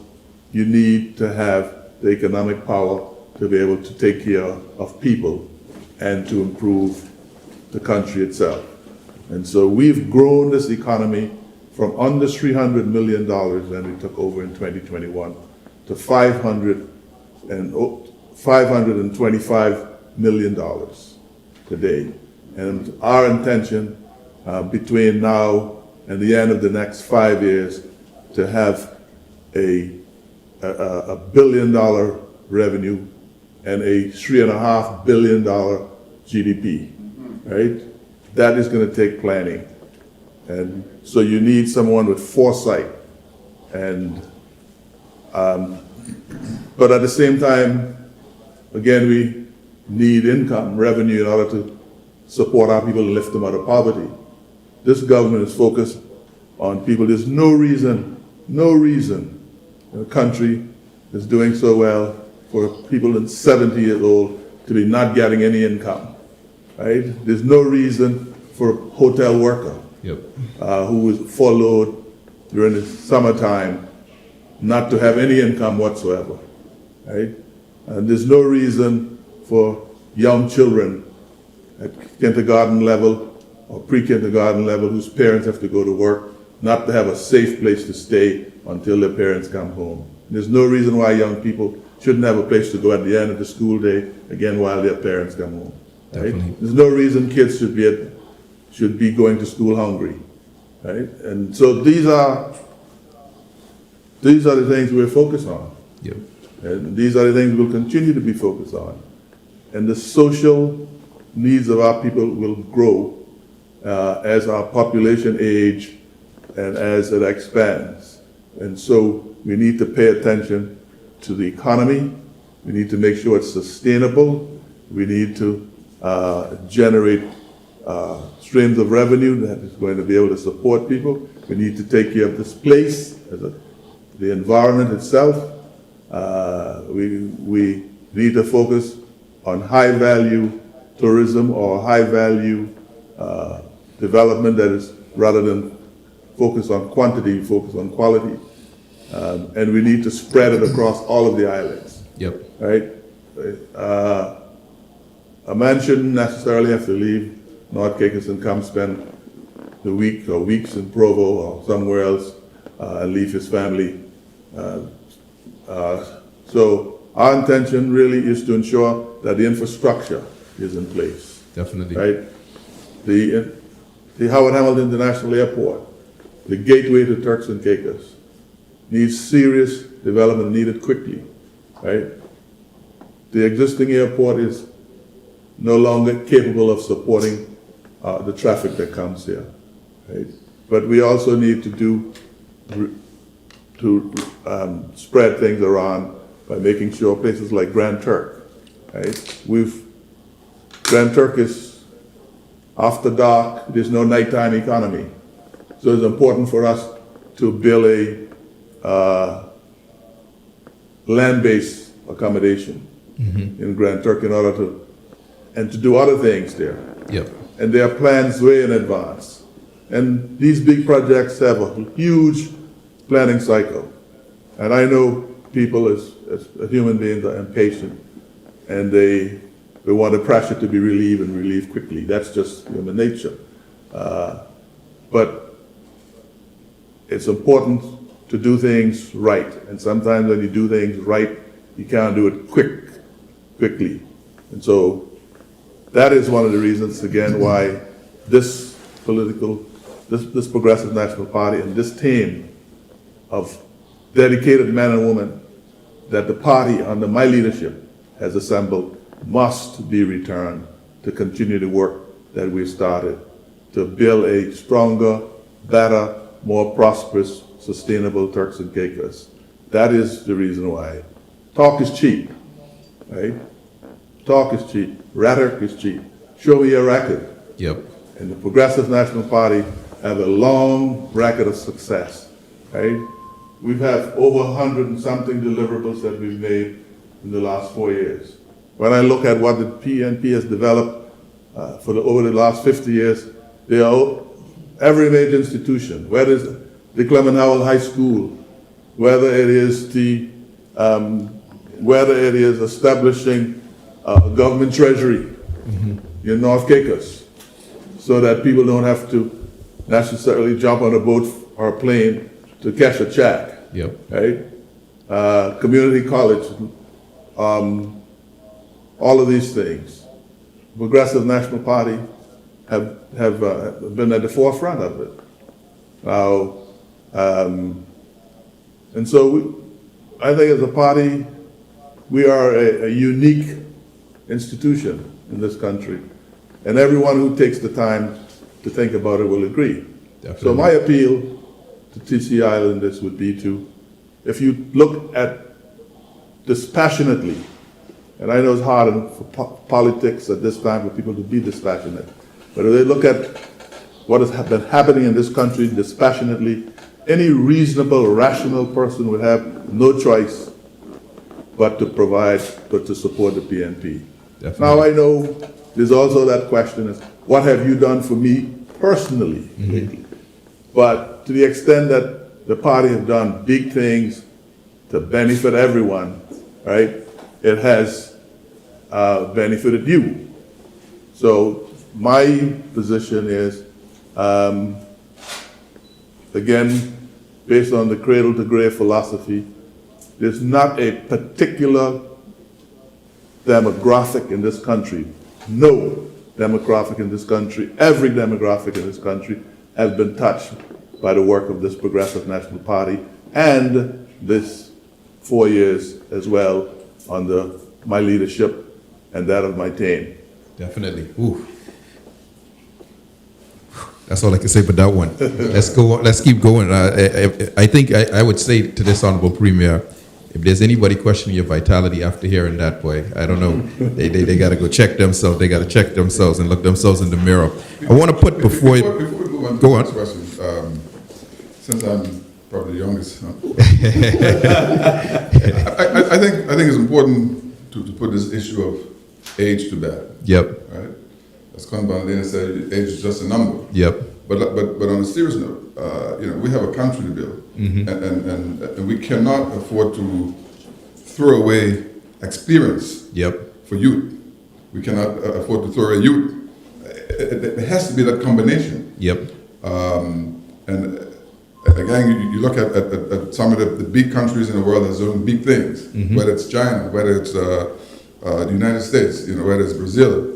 you need to have the economic power to be able to take care of people and to improve the country itself. And so we've grown this economy from under $300 million when we took over in 2021 to $525 million today. And our intention between now and the end of the next 5 years to have a $1 billion revenue and a $3.5 billion GDP, right? That is going to take planning. And so you need someone with foresight. And, but at the same time, again, we need income, revenue in order to support our people and lift them out of poverty. This government is focused on people. There's no reason a country is doing so well for people in 70 years old to be not getting any income, right? There's no reason for a hotel worker who was furloughed during the summertime not to have any income whatsoever, right? And there's no reason for young children at kindergarten level or pre-kindergarten level whose parents have to go to work not to have a safe place to stay until their parents come home. There's no reason why young people shouldn't have a place to go at the end of the school day, again, while their parents come home. Right? There's no reason kids should be going to school hungry. Right? And so these are the things we're focused on. Yep. And these are the things we'll continue to be focused on. And the social needs of our people will grow as our population age and as it expands. And so we need to pay attention to the economy. We need to make sure it's sustainable. We need to generate streams of revenue that is going to be able to support people. We need to take care of this place, the environment itself. We need to focus on high-value tourism or high-value development that is, rather than focus on quantity, focus on quality. And we need to spread it across all of the islands. Yep. Right? A man shouldn't necessarily have to leave North Caicos and come spend the week or weeks in Provo or somewhere else and leave his family. So our intention really is to ensure that the infrastructure is in place. Definitely. Right? The Howard Hamilton International Airport, the gateway to Turks and Caicos, needs serious development, needed quickly. Right? The existing airport is no longer capable of supporting the traffic that comes here. Right? But we also need to spread things around by making sure places like Grand Turk, right? Grand Turk is after dark. There's no nighttime economy, so it's important for us to build a land-based accommodation in Grand Turk in order to do other things there. Yep. And there are plans way in advance. And these big projects have a huge planning cycle. And I know people as human beings are impatient, and they want the pressure to be relieved and relieved quickly. That's just human nature. But it's important to do things right. And sometimes when you do things right, you can't do it quickly. And so that is one of the reasons, again, why this Progressive National Party and this team of dedicated men and women that the party under my leadership has assembled must be returned to continue the work that we started to build a stronger, better, more prosperous, sustainable Turks and Caicos. That is the reason why. Talk is cheap, right? Talk is cheap. Rhetoric is cheap. Show me your record. Yep. And the Progressive National Party have a long record of success, right? We've had over 100 and something deliverables that we've made in the last 4 years. When I look at what the PNP has developed over the last 50 years, they are every major institution, whether it's the Clement Howell High School, whether it is establishing a government treasury in North Caicos, so that people don't have to necessarily jump on a boat or a plane to cash a check. Yep. Right? Community college, all of these things. Progressive National Party have been at the forefront of it. Now, and so I think as a party, we are a unique institution in this country. And everyone who takes the time to think about it will agree. Definitely. So my appeal to TCI in this would be to, if you look at dispassionately, and I know it's hard for politics at this time for people to be dispassionate, but if they look at what has been happening in this country dispassionately, any reasonable, rational person would have no choice but to support the PNP. Definitely. Now I know there's also that question is, what have you done for me personally lately? But to the extent that the party have done big things to benefit everyone, right, it has benefited you. So my position is, again, based on the cradle to grave philosophy, there's not a particular demographic in this country, no demographic in this country, every demographic in this country has been touched by the work of this Progressive National Party and this 4 years as well under my leadership and that of my team. Definitely. Ooh. That's all I can say about that one. Let's go. Let's keep going. I think I would say to this honorable premier, if there's anybody questioning your vitality after hearing that, boy, I don't know. They got to go check themselves. They got to check themselves and look themselves in the mirror. I want to put before we move on to Go the on. next question, since I'm probably the youngest, huh? I think it's important to put this issue of age to bed. Yep. Right? As Con Bandina said, age is just a number. Yep. But on a serious note, we have a country to build, and we cannot afford to throw away experience Yep. for youth. We cannot afford to throw away youth. It has to be that combination. Yep. And again, you look at some of the big countries in the world that's doing big things, whether it's China, whether it's the United States, whether it's Brazil.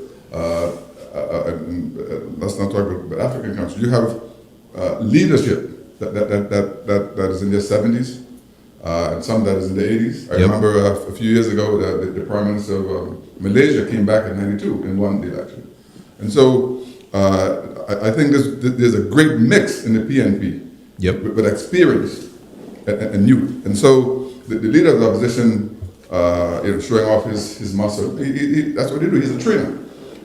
Let's not talk about African countries. You have leadership that is in their 70s, and some that is in the 80s. I remember a few years ago the Prime Minister of Malaysia came back in '92 and won the election. And so I think there's a great mix in the PNP with experience and youth. And so the leader of the opposition, showing off his muscle, that's what he do. He's a trainer.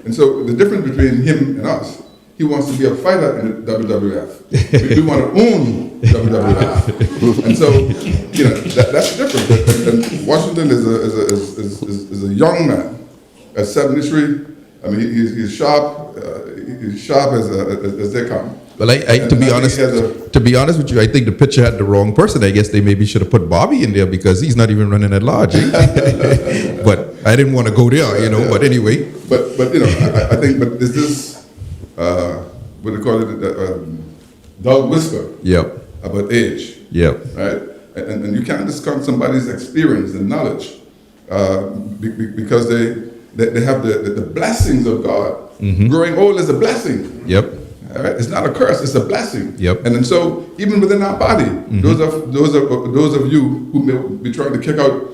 And so the difference between him and us, he wants to be a fighter in the WWF. We want to own WWF. And so, that's different. And Washington is a young man at 73. I mean, he's sharp. He's sharp as they come. Well, to be honest with you, I think the picture had the wrong person. I guess they maybe should have put Bobby in there because he's not even running at large. But I didn't want to go there, But anyway. But I think this is what they call it, dog whisper. Yep. About age. Yep. Right. And you can't discount somebody's experience and knowledge because they have the blessings of God. Growing old is a blessing. Yep. All right? It's not a curse; it's a blessing. Yep. And so, even within our body, those of you who may be trying to kick out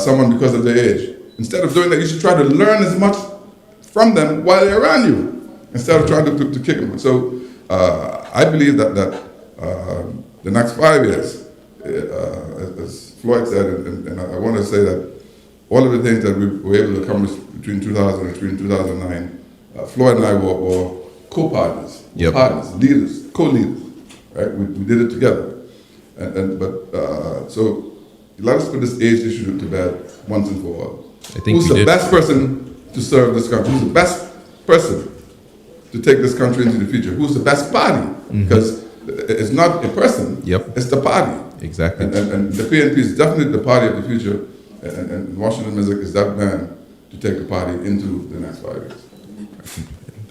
someone because of their age, instead of doing that, you should try to learn as much from them while they're around you, instead of trying to kick them. So, I believe that the next 5 years, as Floyd said, and I want to say that all of the things that we were able to accomplish between 2000 and 2009, Floyd and I were co-partners, partners, leaders, co-leaders, right? We did it together. So let us put this age issue to bed once and for all. Who's the best person to serve this country? Who's the best person to take this country into the future? Who's the best party? Because it's not a person, it's the party. Exactly. And the PNP is definitely the party of the future, and Washington Music is that man to take the party into the next 5 years.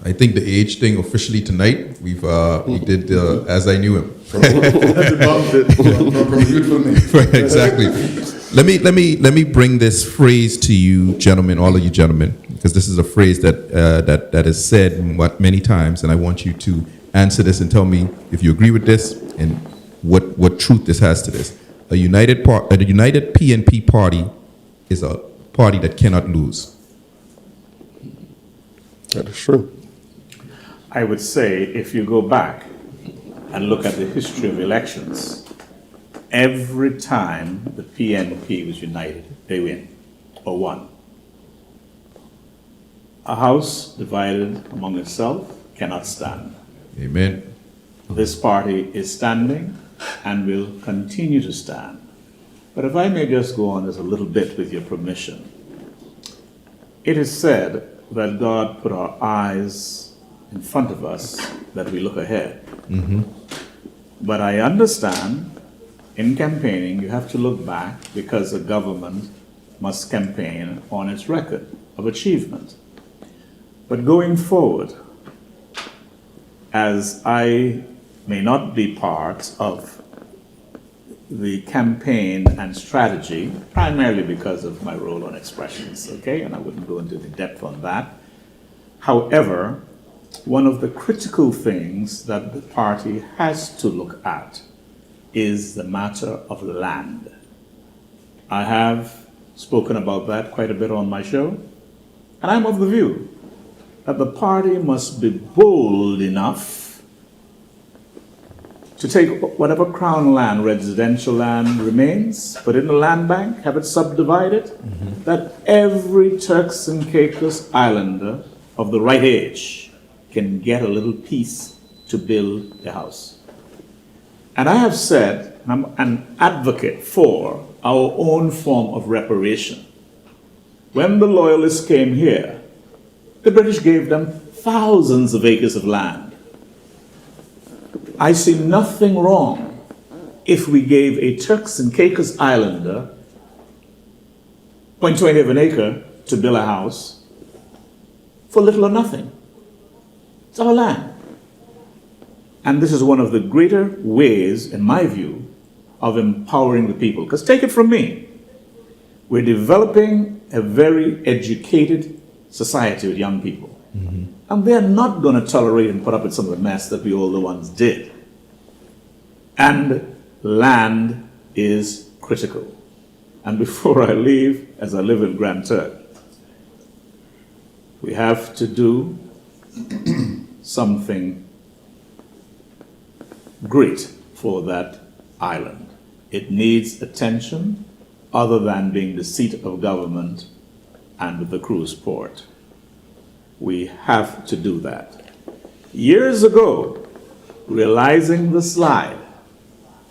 I think the age thing officially tonight, we did As I Knew Him. From a beautiful name. Exactly. Let me bring this phrase to you, gentlemen, all of you gentlemen, because this is a phrase that is said many times, and I want you to answer this and tell me if you agree with this and what truth this has to this. A united PNP party is a party that cannot lose. That is true. I would say if you go back and look at the history of elections, every time the PNP was united, they win or won. A house divided among itself cannot stand. Amen. This party is standing and will continue to stand. But if I may just go on as a little bit with your permission. It is said that God put our eyes in front of us that we look ahead. But I understand in campaigning you have to look back because a government must campaign on its record of achievement. But going forward, as I may not be part of the campaign and strategy, primarily because of my role on expressions, okay? And I wouldn't go into the depth on that. However, one of the critical things that the party has to look at is the matter of land. I have spoken about that quite a bit on my show, and I'm of the view that the party must be bold enough to take whatever crown land, residential land remains, put it in a land bank, have it subdivided, that every Turks and Caicos Islander of the right age can get a little piece to build a house. And I have said, I'm an advocate for our own form of reparation. When the Loyalists came here, the British gave them thousands of acres of land. I see nothing wrong if we gave a Turks and Caicos Islander 0.20 of an acre to build a house for little or nothing. It's our land. And this is one of the greater ways, in my view, of empowering the people. Because take it from me, we're developing a very educated society with young people. And they're not going to tolerate and put up with some of the mess that we all the ones did. And land is critical. And before I leave, as I live in Grand Turk, we have to do something great for that island. It needs attention other than being the seat of government and the cruise port. We have to do that. Years ago, realizing the slide,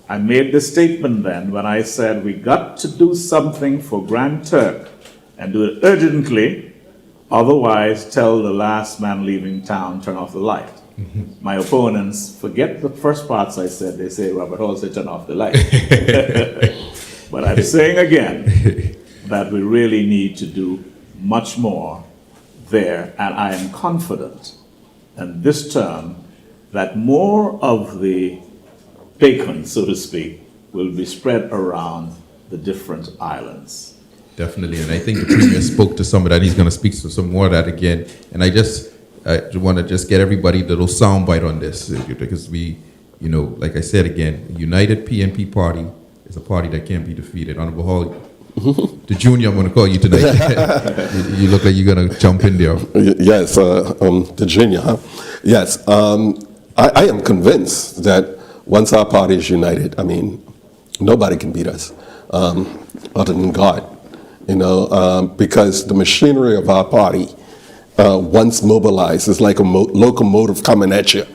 I made the statement then when I said we got to do something for Grand Turk and do it urgently, otherwise tell the last man leaving town, turn off the light. My opponents forget the first parts I said. They say, Robert Hall said, turn off the light. But I'm saying again that we really need to do much more there, and I am confident in this term that more of the bacon, so to speak, will be spread around the different islands. Definitely, and I think the Premier spoke to some of that. He's going to speak to some more of that again. And I want to just get everybody a little soundbite on this, because we, like I said again, a united PNP party is a party that can't be defeated. Honorable Hall, the junior, I'm going to call you tonight. You look like you're going to jump in there. Yes, the junior, huh? Yes, I am convinced that once our party is united, nobody can beat us other than God, because the machinery of our party, once mobilized, is like a locomotive coming at you.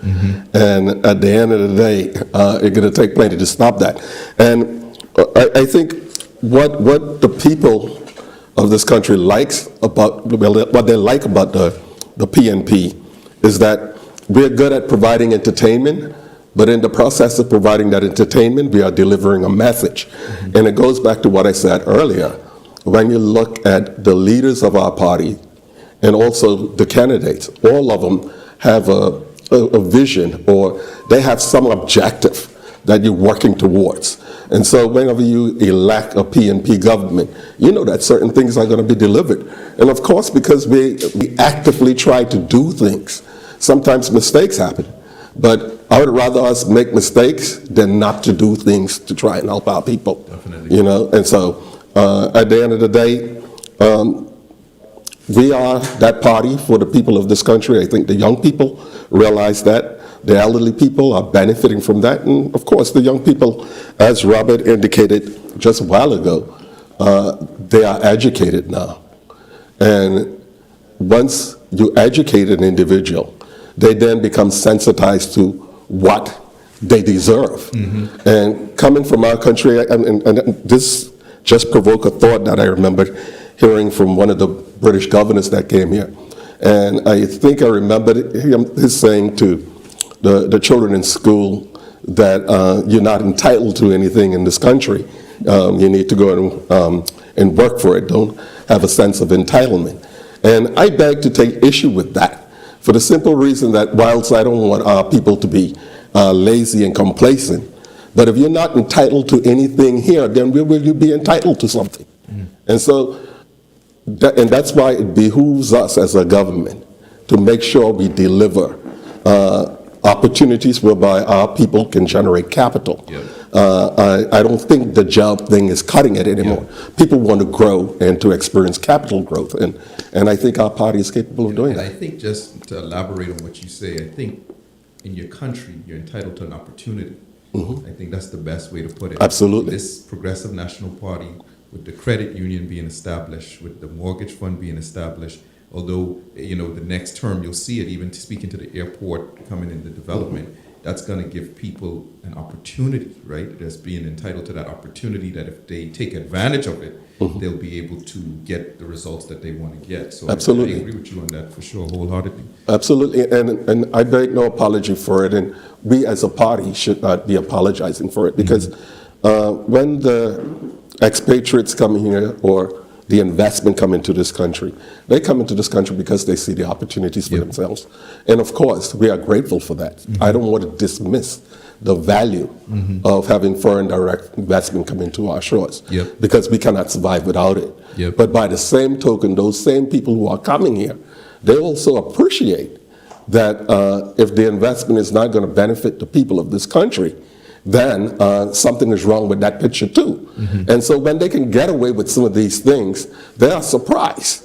And at the end of the day, it's going to take plenty to stop that. And I think what the people of this country likes about, what they like about the PNP is that we're good at providing entertainment, but in the process of providing that entertainment, we are delivering a message. And it goes back to what I said earlier. When you look at the leaders of our party and also the candidates, all of them have a vision, or they have some objective that you're working towards. And so whenever you elect a PNP government, you know that certain things are going to be delivered. And of course, because we actively try to do things, sometimes mistakes happen. But I would rather us make mistakes than not to do things to try and help our people. Definitely. And so at the end of the day, we are that party for the people of this country. I think the young people realize that. The elderly people are benefiting from that. And of course, the young people, as Robert indicated just a while ago, they are educated now. And once you educate an individual, they then become sensitized to what they deserve. And coming from our country, and this just provoked a thought that I remembered hearing from one of the British governors that came here. And I think I remembered his saying to the children in school that you're not entitled to anything in this country. You need to go and work for it. Don't have a sense of entitlement. And I beg to take issue with that for the simple reason that whilst I don't want our people to be lazy and complacent, but if you're not entitled to anything here, then where will you be entitled to something? And so, that's why it behooves us as a government to make sure we deliver opportunities whereby our people can generate capital. I don't think the job thing is cutting it anymore. People want to grow and to experience capital growth, and I think our party is capable of doing And that. I think, just to elaborate on what you say, I think in your country, you're entitled to an opportunity. I think that's the best way to put it. Absolutely. This Progressive National Party, with the credit union being established, with the mortgage fund being established, although, the next term you'll see it, even speaking to the airport coming into development, that's going to give people an opportunity, right? That's being entitled to that opportunity, that if they take advantage of it, they'll be able to get the results that they want to get. So Absolutely. I agree with you on that for sure, wholeheartedly. Absolutely, and I beg no apology for it, and we as a party should not be apologizing for it, because when the expatriates come here or the investment come into this country, they come into this country because they see the opportunities for themselves. And of course, we are grateful for that. I don't want to dismiss the value of having foreign direct investment come into our shores, because we cannot survive without it. But by the same token, those same people who are coming here, they also appreciate that if the investment is not going to benefit the people of this country, then something is wrong with that picture too. And so when they can get away with some of these things, they are surprised.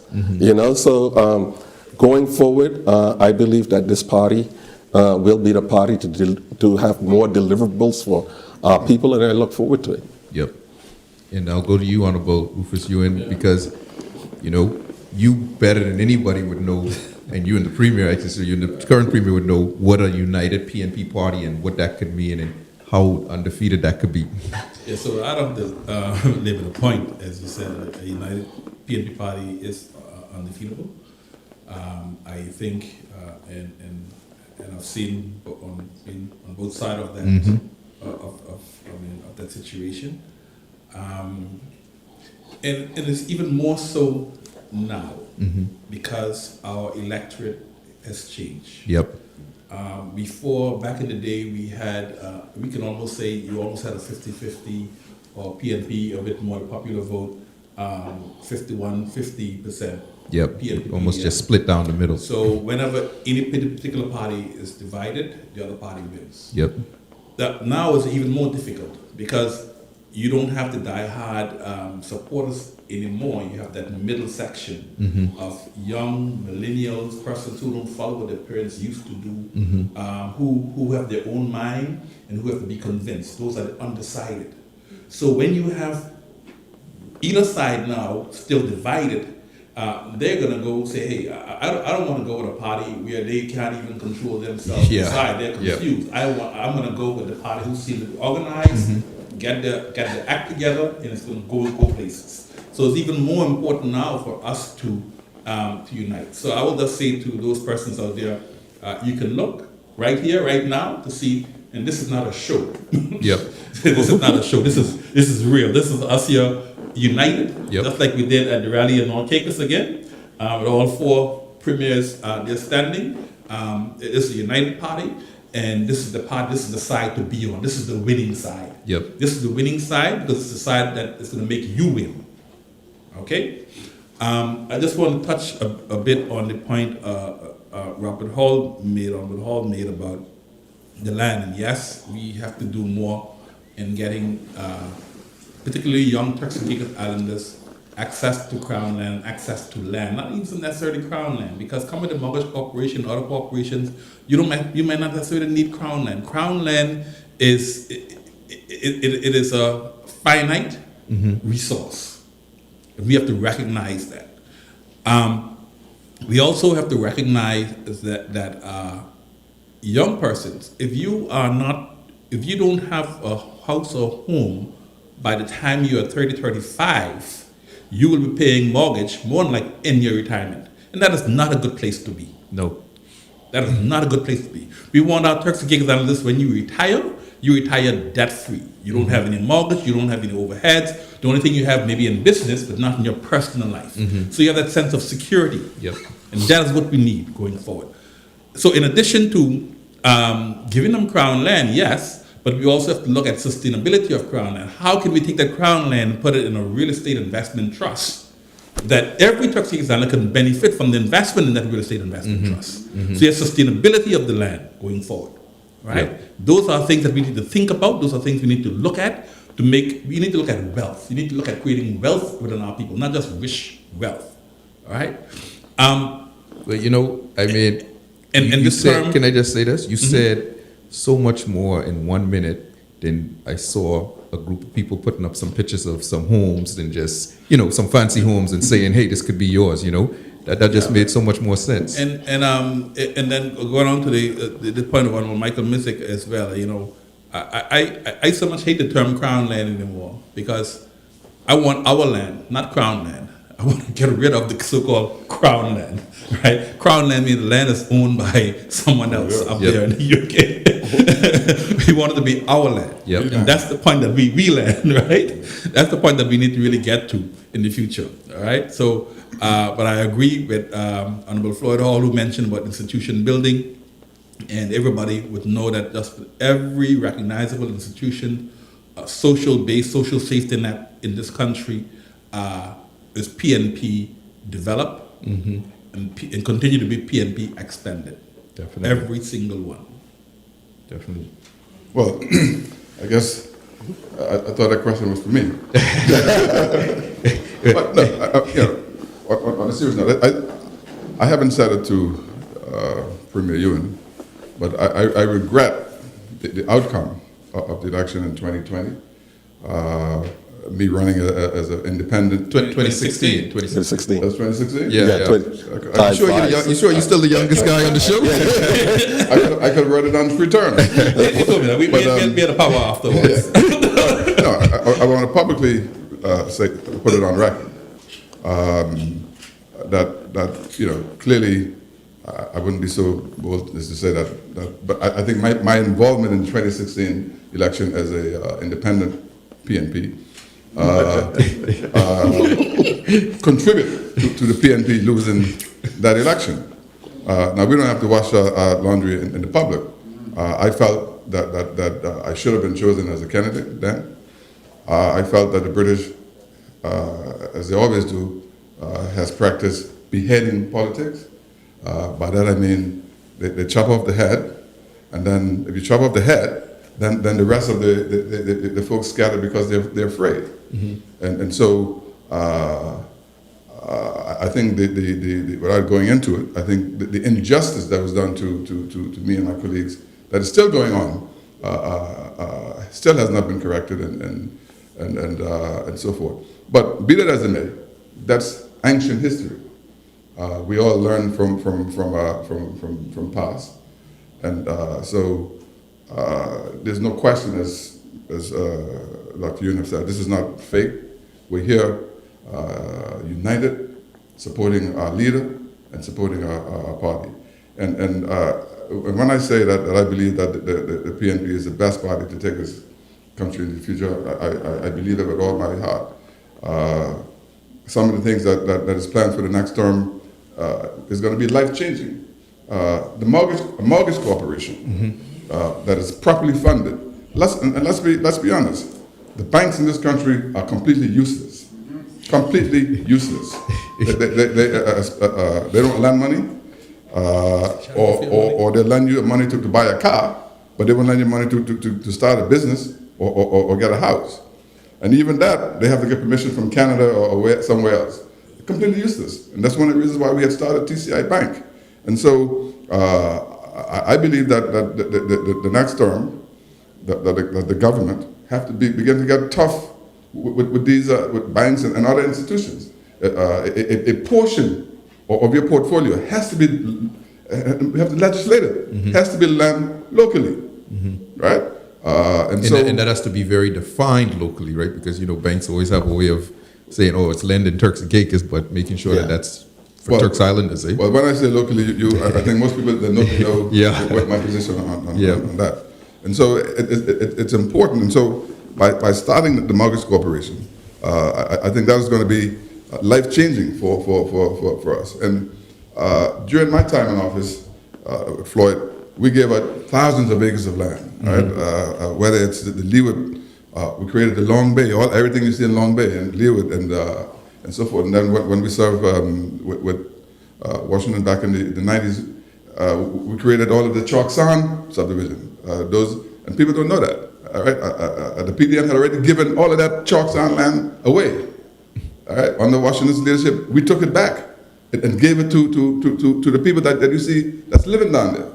So going forward, I believe that this party will be the party to have more deliverables for our people, and I look forward to it. Yep. And I'll go to you, Honorable Rufus Ewan, because, you better than anybody would know, and you and the Premier, actually, so you and the current Premier would know what a united PNP party and what that could mean and how undefeated that could be. Yeah, so I don't labor the point, as you said, a united PNP party is undefeatable. I think, and I've seen on both sides of that of that situation, and it's even more so now because our electorate has changed. Yep. Before, back in the day, we had, we can almost say you almost had a 50-50, or PNP, a bit more popular vote, 50%. Yep. PNP, Almost just split down the middle. So whenever any particular party is divided, the other party wins. Yep. That now is even more difficult because you don't have the die-hard supporters anymore. You have that middle section of young millennials, persons who don't follow what their parents used to do, who have their own mind and who have to be convinced. Those are the undecided. So when you have either side now still divided, they're going to go say, hey, I don't want to go with a party where they can't even control themselves inside. They're confused. I'm going to go with the party who seems to be organized, get the act together, and it's going to go places. So it's even more important now for us to unite. So I will just say to those persons out there, you can look right here, right now, to see, and this is not a show. Yep. This is not a show. This is real. This is us here united, just like we did at the rally in North Caicos again, with all four premiers they're standing. It is a united party, and this is the part. This is the side to be on. This is the winning side. Yep. This is the winning side because it's the side that is going to make you win. Okay. I just want to touch a bit on the point Robert Hall made about the land, and yes, we have to do more in getting particularly young Turks and Caicos Islanders access to Crown land, access to land, not even necessarily Crown land, because coming to Mortgage Corporation, other corporations, you might not necessarily need Crown land. Crown land is it is a finite resource. We have to recognize that. We also have to recognize that young persons, if you don't have a house or home by the time you are 30, 35, you will be paying mortgage more than like in your retirement. And that is not a good place to be. No. That is not a good place to be. We want our Turks and Caicos Islanders, when you retire debt-free. You don't have any mortgage, you don't have any overheads. The only thing you have maybe in business, but not in your personal life. So you have that sense of security. Yep. And that is what we need going forward. So in addition to giving them Crown land, yes, but we also have to look at sustainability of Crown land. How can we take that Crown land and put it in a real estate investment trust that every Turks and Caicos Islander can benefit from the investment in that real estate investment trust? So there's sustainability of the land going forward, right? Yep. Those are things that we need to think about. Those are things we need to look at we need to look at wealth. You need to look at creating wealth within our people, not just wish wealth, all right? But I mean, and you this said, term, can I just say this? You said so much more in 1 minute then I saw a group of people putting up some pictures of some homes and just, you know, some fancy homes and saying, hey, this could be yours, you know. That just made so much more sense. And then going on to the point of Michael Missick as well, you know, I so much hate the term crown land anymore, because I want our land, not crown land. I want to get rid of the so-called crown land, right? Crown land means the land is owned by someone else up there in the UK. We want it to be our land. Yep. And that's the point that we land, right? That's the point that we need to really get to in the future, all right? So, but I agree with Honorable Floyd Hall, who mentioned about institution building, and everybody would know that just every recognizable institution, social-based, social safety net in this country is PNP developed and continue to be PNP expanded. Definitely. Every single one. Definitely. Well, I guess I thought that question was for me. But no, you know, on a serious note, I haven't said it to Premier Ewan, but I regret the outcome of the election in 2020. Me running as an independent. 2016. 2016. That's 2016? Yeah. Time You sure you're still the youngest guy on the show? I could have run it on return. He told me that we had the power afterwards. No, I want to publicly put it on record that you know, clearly I wouldn't be so bold as to say that but I think my involvement in the 2016 election as a independent PNP contributed to the PNP losing that election. Now, we don't have to wash our laundry in the public. I felt that I should have been chosen as a candidate then. I felt that the British, as they always do, has practiced beheading politics. By that I mean they chop off the head, and then if you chop off the head, then the rest of the folks scatter because they're afraid. And so I think without going into it, I think the injustice that was done to me and my colleagues that is still going on still has not been corrected and so forth. But be that as it may, that's ancient history. We all learn from past, and so there's no question, as Dr. Ewan have said, this is not fake. We're here united, supporting our leader and supporting our party. And when I say that I believe that the PNP is the best party to take this country in the future, I believe that with all my heart. Some of the things that is planned for the next term is going to be life-changing. The mortgage corporation that is properly funded. Let's be honest. The banks in this country are completely useless. Completely useless. They don't lend money, or they lend you money to buy a car, but they won't lend you money to start a business or get a house. And even that, they have to get permission from Canada or somewhere else. Completely useless. And that's one of the reasons why we had started TCI Bank. And so I believe that the next term, that the government have to begin to get tough with these with banks and other institutions. A portion of your portfolio has to be, we have to legislate it, has to be lent locally, right? And that has to be very defined locally, right? Because, you know, banks always have a way of saying, oh, it's lending Turks and Caicos, but making sure that that's for Turks Islanders, eh? Well, when I say locally, I think most people that know what my position on that. And so it's important. And so by starting the mortgage corporation, I think that is going to be life-changing for us. And during my time in office, Floyd, we gave out thousands of acres of land, right? Whether it's the Leeward, we created the Long Bay, everything you see in Long Bay and Leeward and so forth. And then when we served with Washington back in the 90s, we created all of the Chalk Sound subdivision. And people don't know that. All right? The PDM had already given all of that Chalk Sound land away. All right? Under Washington's leadership, we took it back and gave it to the people that you see that's living down there.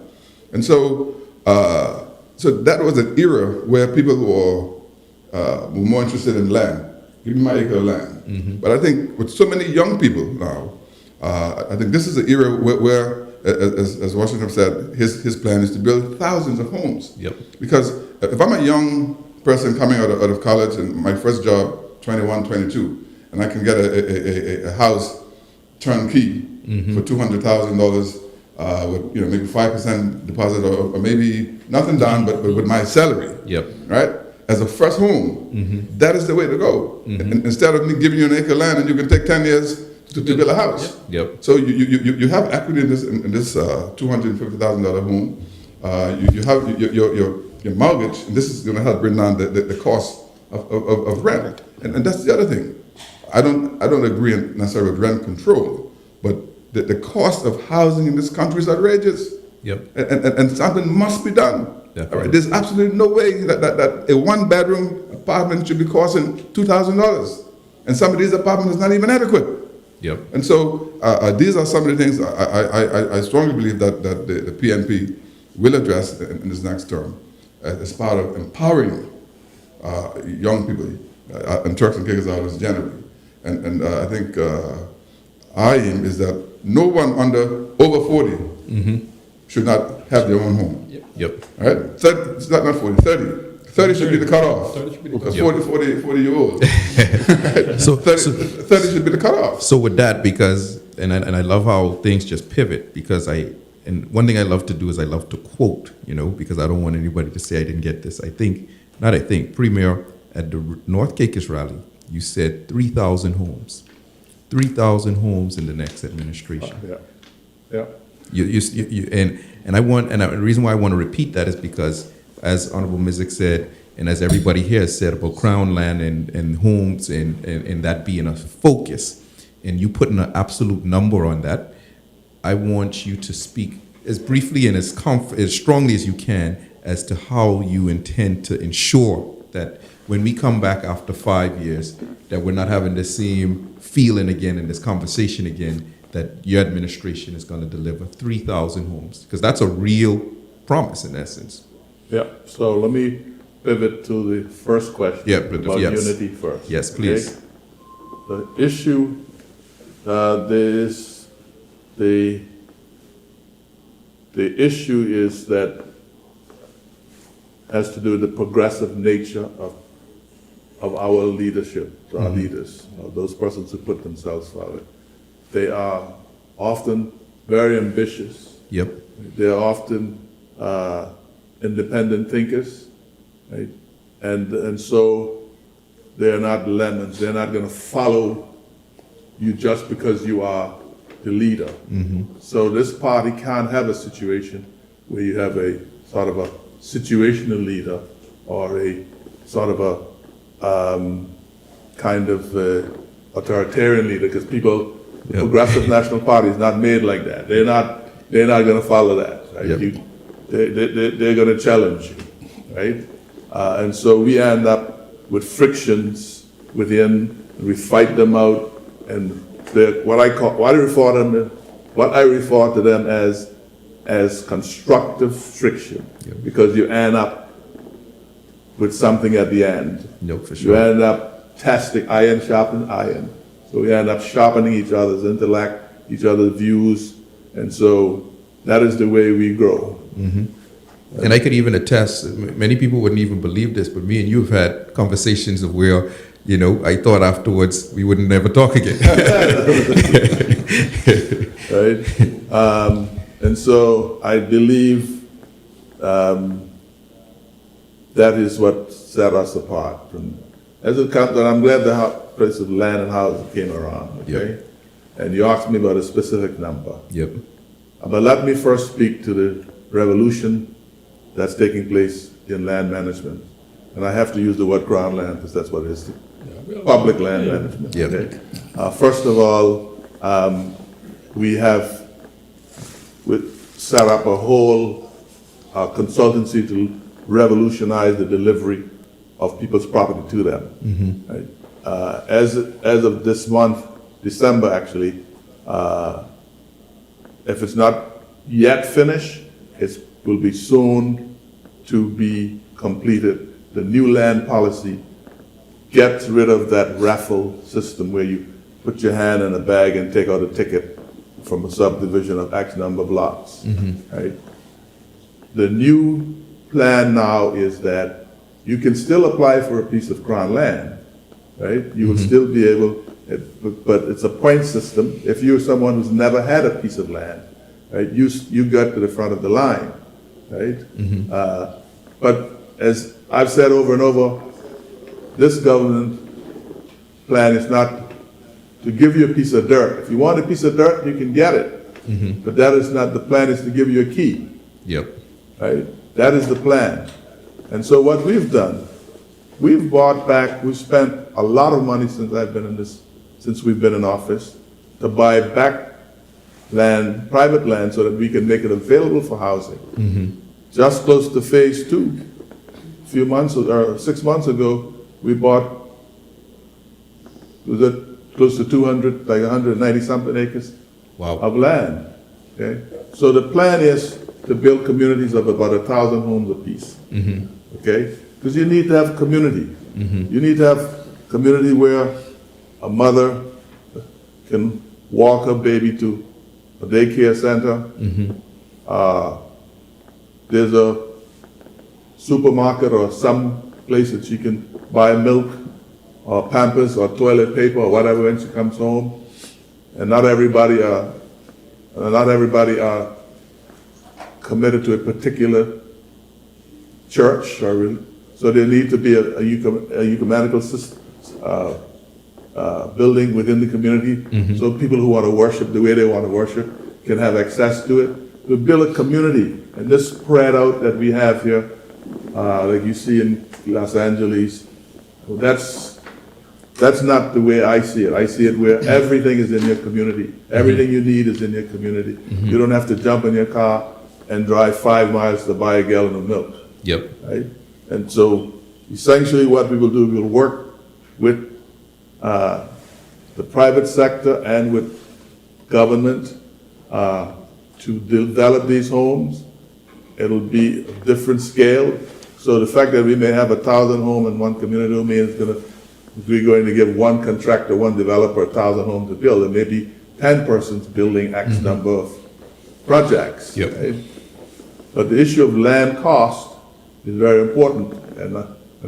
And so So that was an era where people were more interested in land. Give me my acre of land. But I think with so many young people now, I think this is an era where as Washington said, his plan is to build thousands of homes. Yep. Because if I'm a young person coming out of college and my first job, 21, 22, and I can get a house turnkey for $200,000 with maybe 5% deposit or maybe nothing down, but with my salary. Yep. Right? As a first home, that is the way to go. And instead of me giving you an acre of land and you can take 10 years to build a house. Yep. So you have equity in this $250,000 home. You have your mortgage, and this is going to help bring down the cost of rent. And that's the other thing. I don't agree necessarily with rent control, but the cost of housing in this country is outrageous. Yep. And something must be done. Definitely. All right? There's absolutely no way that a one-bedroom apartment should be costing $2,000, and some of these apartments is not even adequate. Yep. And so these are some of the things I strongly believe that the PNP will address in this next term as part of empowering young people and Turks and Caicos generally. And I think our aim is that no one over 40 should not have their own home. Yep. All right? So it's not 40, 30. 30 should be the cutoff. 30 should be the Because cutoff. 40-year-olds. So 30 should be the cutoff. So with that, because and I love how things just pivot, because one thing I love to do is I love to quote, because I don't want anybody to say I didn't get this. Premier, at the North Caicos rally, you said 3,000 homes. 3,000 homes in the next administration. Yeah. And the reason why I want to repeat that is because, as Honorable Mizik said, and as everybody here has said about Crown land and homes and that being a focus, and you putting an absolute number on that, I want you to speak as briefly and as strongly as you can as to how you intend to ensure that when we come back after 5 years, that we're not having the same feeling again in this conversation again, that your administration is going to deliver 3,000 homes, because that's a real promise in essence. Yeah, so let me pivot to the first question about yes. unity first. Yes, please. Okay? The issue, the issue is that has to do with the progressive nature of our leadership, our leaders, those persons who put themselves forward. They are often very ambitious. Yep. They're often independent thinkers, right? And so they're not lemons. They're not going to follow you just because you are the leader. So this party can't have a situation where you have a sort of a situational leader or a sort of a kind of authoritarian leader, because people, the Progressive National Party is not made like that. They're not going to follow that. Right? Yep. They're going to challenge you, right? And so we end up with frictions within. We fight them out, and what I refer to them as constructive friction, because you end up with something at the end. No, for You sure. end up testing iron sharpening iron. So we end up sharpening each other's intellect, each other's views, and so that is the way we grow. And I could even attest, many people wouldn't even believe this, but me and you have had conversations of where, I thought afterwards we wouldn't never talk again. Right? And so I believe that is what set us apart. And as it comes, and I'm glad the place of land and housing came around, okay? Yep. And you asked me about a specific number. Yep. But let me first speak to the revolution that's taking place in land management. And I have to use the word ground land because that's what it is. Public land management. Yep. Okay? First of all, we have set up a whole consultancy to revolutionize the delivery of people's property to them. Right? As of this month, December actually, if it's not yet finished, it will be soon to be completed. The new land policy gets rid of that raffle system where you put your hand in a bag and take out a ticket from a subdivision of X number of lots, right? The new plan now is that you can still apply for a piece of crown land, right? You will still be able, but it's a point system. If you're someone who's never had a piece of land, right, you got to the front of the line, right? But as I've said over and over, this government plan is not to give you a piece of dirt. If you want a piece of dirt, you can get it. But that is not the plan, is to give you a key, Yep. right? That is the plan. And so what we've done, we've bought back, we've spent a lot of money since we've been in office, to buy back land, private land, so that we can make it available for housing. Just close to phase 2, a few months, or 6 months ago, we bought, was it close to 200, like 190 something acres Wow. of land, okay? So the plan is to build communities of about 1,000 homes apiece, okay? Because you need to have community. You need to have community where a mother can walk her baby to a daycare center. There's a supermarket or some place that she can buy milk or Pampers or toilet paper or whatever when she comes home. And not everybody are committed to a particular church, or so there need to be a ecumenical building within the community, so people who want to worship the way they want to worship can have access to it. To build a community, and this spread out that we have here, like you see in Los Angeles, that's not the way I see it. I see it where everything is in your community. Everything you need is in your community. You don't have to jump in your car and drive 5 miles to buy a gallon of milk, Yep. right? And so essentially what we will do, we'll work with the private sector and with government to develop these homes. It'll be a different scale. So the fact that we may have 1,000 homes in one community don't mean we're going to give one contractor, one developer 1,000 homes to build. There may be 10 persons building X number of projects. Yep. Right? But the issue of land cost is very important, and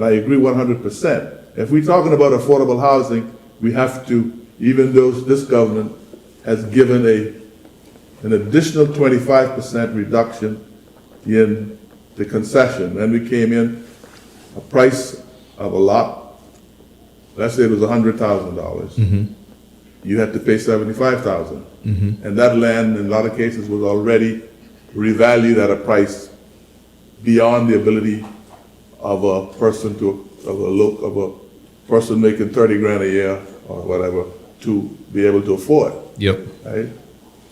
I agree 100%. If we're talking about affordable housing, we have to, even though this government has given an additional 25% reduction in the concession. When we came in, a price of a lot, let's say it was $100,000, you had to pay $75,000. And that land, in a lot of cases, was already revalued at a price beyond the ability of a person making 30 grand a year or whatever to be able to afford. Yep. Right?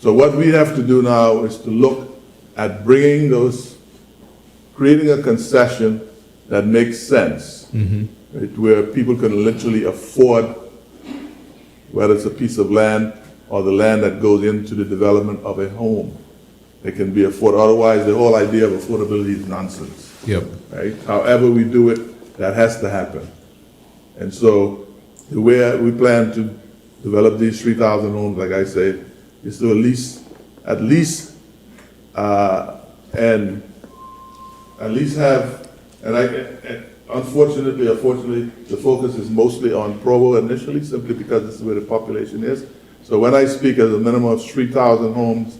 So what we have to do now is to look at creating a concession that makes sense, right, where people can literally afford, whether it's a piece of land or the land that goes into the development of a home. It can be afforded. Otherwise, the whole idea of affordability is nonsense. Yep. Right? However we do it, that has to happen. And so the way we plan to develop these 3,000 homes, like I said, is to at least have, unfortunately, the focus is mostly on Provo initially, simply because this is where the population is. So when I speak as a minimum of 3,000 homes,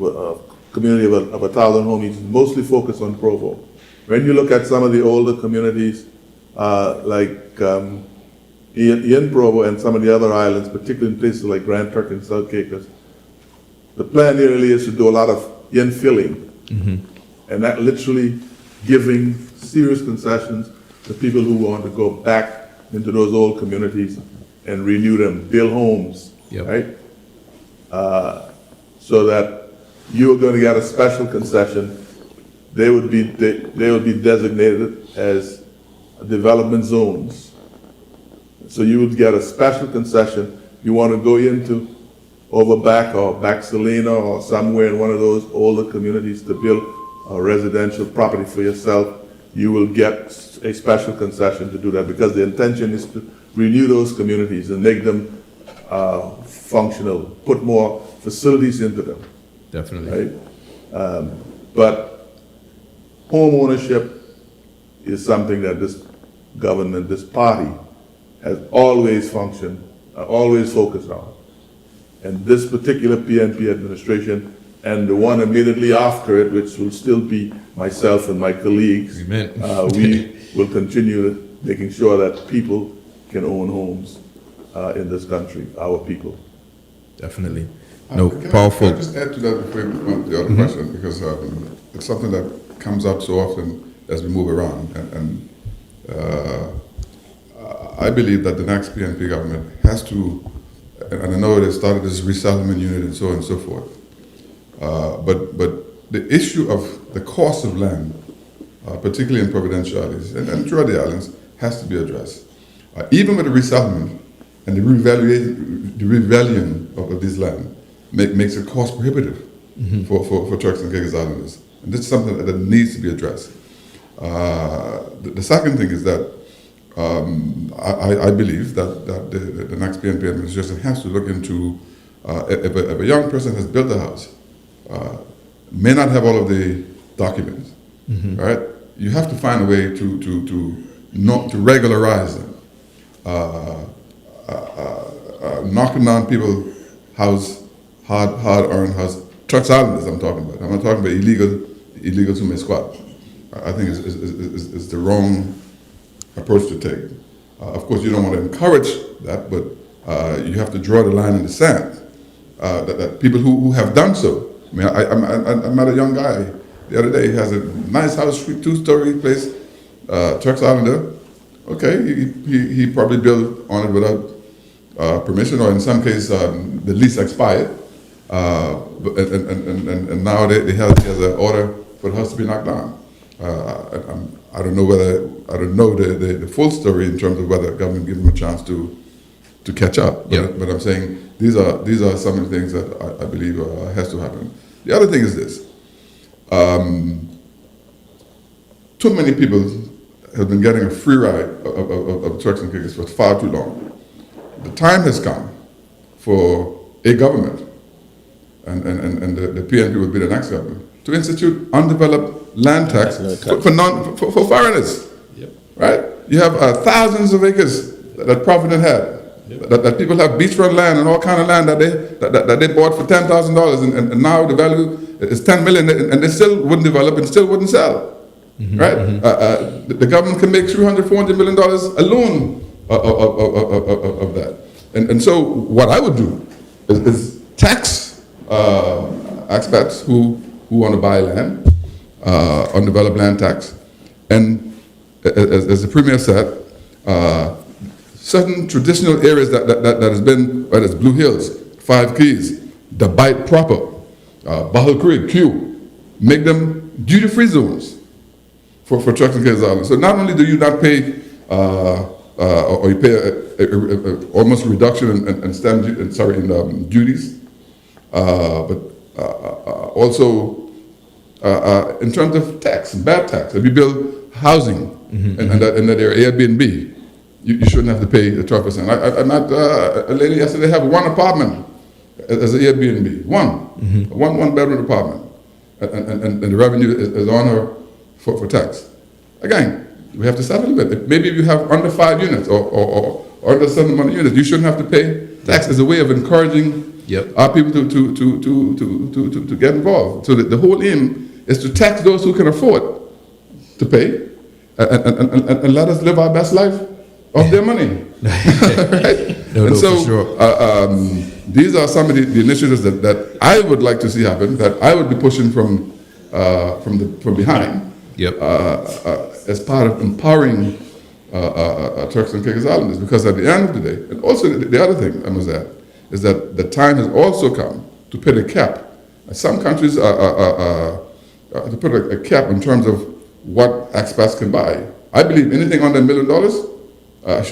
a community of 1,000 homes, it's mostly focused on Provo. When you look at some of the older communities, like in Provo and some of the other islands, particularly in places like Grand Turk and South Caicos, the plan here really is to do a lot of infilling, and that literally giving serious concessions to people who want to go back into those old communities and renew them, build homes, Yep. right? So that you're going to get a special concession. They would be designated as development zones. So you would get a special concession. You want to go into Overback or Back Salina or somewhere in one of those older communities to build a residential property for yourself, you will get a special concession to do that, because the intention is to renew those communities and make them functional, put more facilities into them, Definitely. right? But home ownership is something that this government, this party, has always functioned, always focused on. And this particular PNP administration, and the one immediately after it, which will still be myself and my colleagues, Amen. we will continue making sure that people can own homes in this country, our people. Definitely. No, Can powerful. I just add to that before we move on to the other question, because it's something that comes up so often as we move around. And I believe that the next PNP government has to, and I know they started this resettlement unit and so on and so forth, but the issue of the cost of land, particularly in provincialities and throughout the islands, has to be addressed. Even with the resettlement and the revaluing of this land makes it cost prohibitive for Turks and Caicos Islanders. And this is something that needs to be addressed. The second thing is that I believe that the next PNP administration has to look into if a young person has built a house, may not have all of the documents, right? You have to find a way to regularize them. Knocking down people's house, hard-earned house. Turks Islanders, I'm talking about. I'm not talking about illegals who may squat. I think it's the wrong approach to take. Of course, you don't want to encourage that, but you have to draw the line in the sand. That people who have done so. I mean, I met a young guy the other day. He has a nice house, 2-story place, Turks Islander. Okay, he probably built on it without permission, or in some cases the lease expired. And now he has an order for the house to be knocked down. I don't know the full story in terms of whether the government gives him a chance to catch up. But I'm saying these are some of the things that I believe has to happen. The other thing is this: too many people have been getting a free ride of Turks and Caicos for far too long. The time has come for a government, and the PNP will be the next government, to institute undeveloped land tax for foreigners. Right? You have thousands of acres that Providence had, that people have beachfront land and all kind of land that they bought for $10,000, and now the value is $10 million, and they still wouldn't develop and still wouldn't sell. Right? The government can make $300-400 million alone of that. And so what I would do is tax expats who want to buy land, undeveloped land tax, and as the Premier said, certain traditional areas that has been, whether it's Blue Hills, Five Keys, the Bight proper, Bahal Creek, Kew, make them duty-free zones for Turks and Caicos Islands. So not only do you not pay, or you pay almost a reduction in stamp duties, but also in terms of tax, bad tax. If you build housing and that area, Airbnb, you shouldn't have to pay the 12%. I met a lady yesterday have one apartment as an Airbnb, one bedroom apartment, and the revenue is on her for tax. Again, we have to start a little bit. Maybe if you have under 5 units or under 7 money units, you shouldn't have to pay tax as a way of encouraging our people to get involved. So the whole aim is to tax those who can afford to pay and let us live our best life of their money. Right? And so for sure. these are some of the initiatives that I would like to see happen, that I would be pushing from behind. As part of empowering Turks and Caicos Islanders, because at the end of the day, and also the other thing I must add, is that the time has also come to put a cap. Some countries to put a cap in terms of what expats can buy. I believe anything under $1 million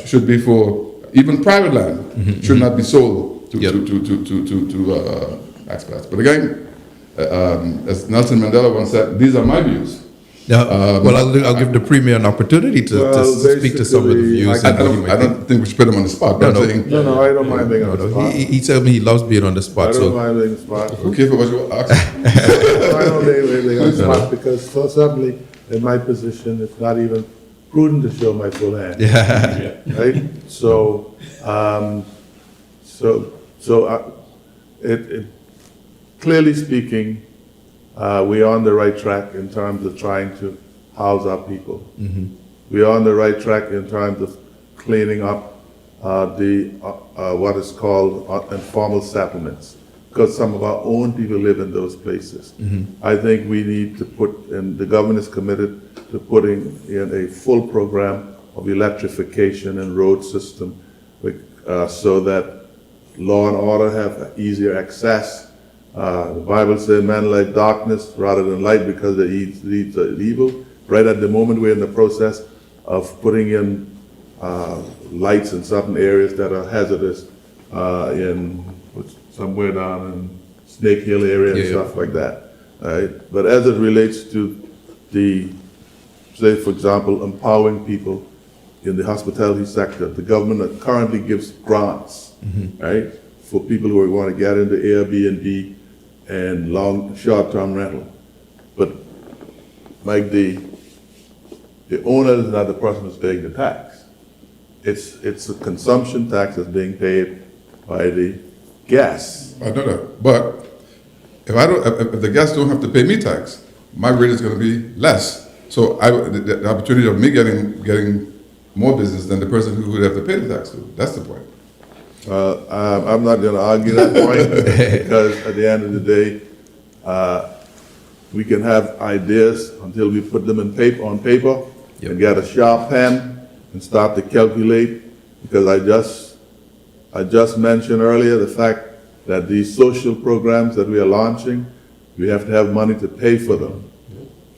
should be for even private land, should not be sold to expats. But again, As Nelson Mandela once said, these are my views. Now, well, I'll give the Premier an opportunity to speak to some of the basically, views. I and what he might think. don't think we should put him on the spot, but No, I'm no. saying, No, I don't mind being on the No, spot. he told me he loves being on the I spot. don't So mind being on the spot. okay for what you ask. I don't think anything on the spot because certainly in my position, it's not even prudent to show my full hand. Right? So, clearly speaking, we're on the right track in terms of trying to house our people. We're on the right track in terms of cleaning up what is called informal settlements, because some of our own people live in those places. I think we need to put, and the government is committed to putting in a full program of electrification and road system so that law and order have easier access. The Bible says men like darkness rather than light because the deeds are evil. Right at the moment, we're in the process of putting in lights in certain areas that are hazardous in somewhere down in Snake Hill area and stuff like that. Right? But as it relates to the, say for example, empowering people in the hospitality sector, the government currently gives grants, right, for people who want to get into Airbnb and short-term rental. But Mike, the owner is not the person who's paying the tax. It's a consumption tax that's being paid by the guests. I know that, but if the guests don't have to pay me tax, my rate is going to be less. So the opportunity of me getting more business than the person who would have to pay the tax to. That's the point. I'm not going to argue that point because at the end of the day, we can have ideas until we put them on paper and get a sharp pen and start to calculate. Because I just mentioned earlier the fact that these social programs that we are launching, we have to have money to pay for them.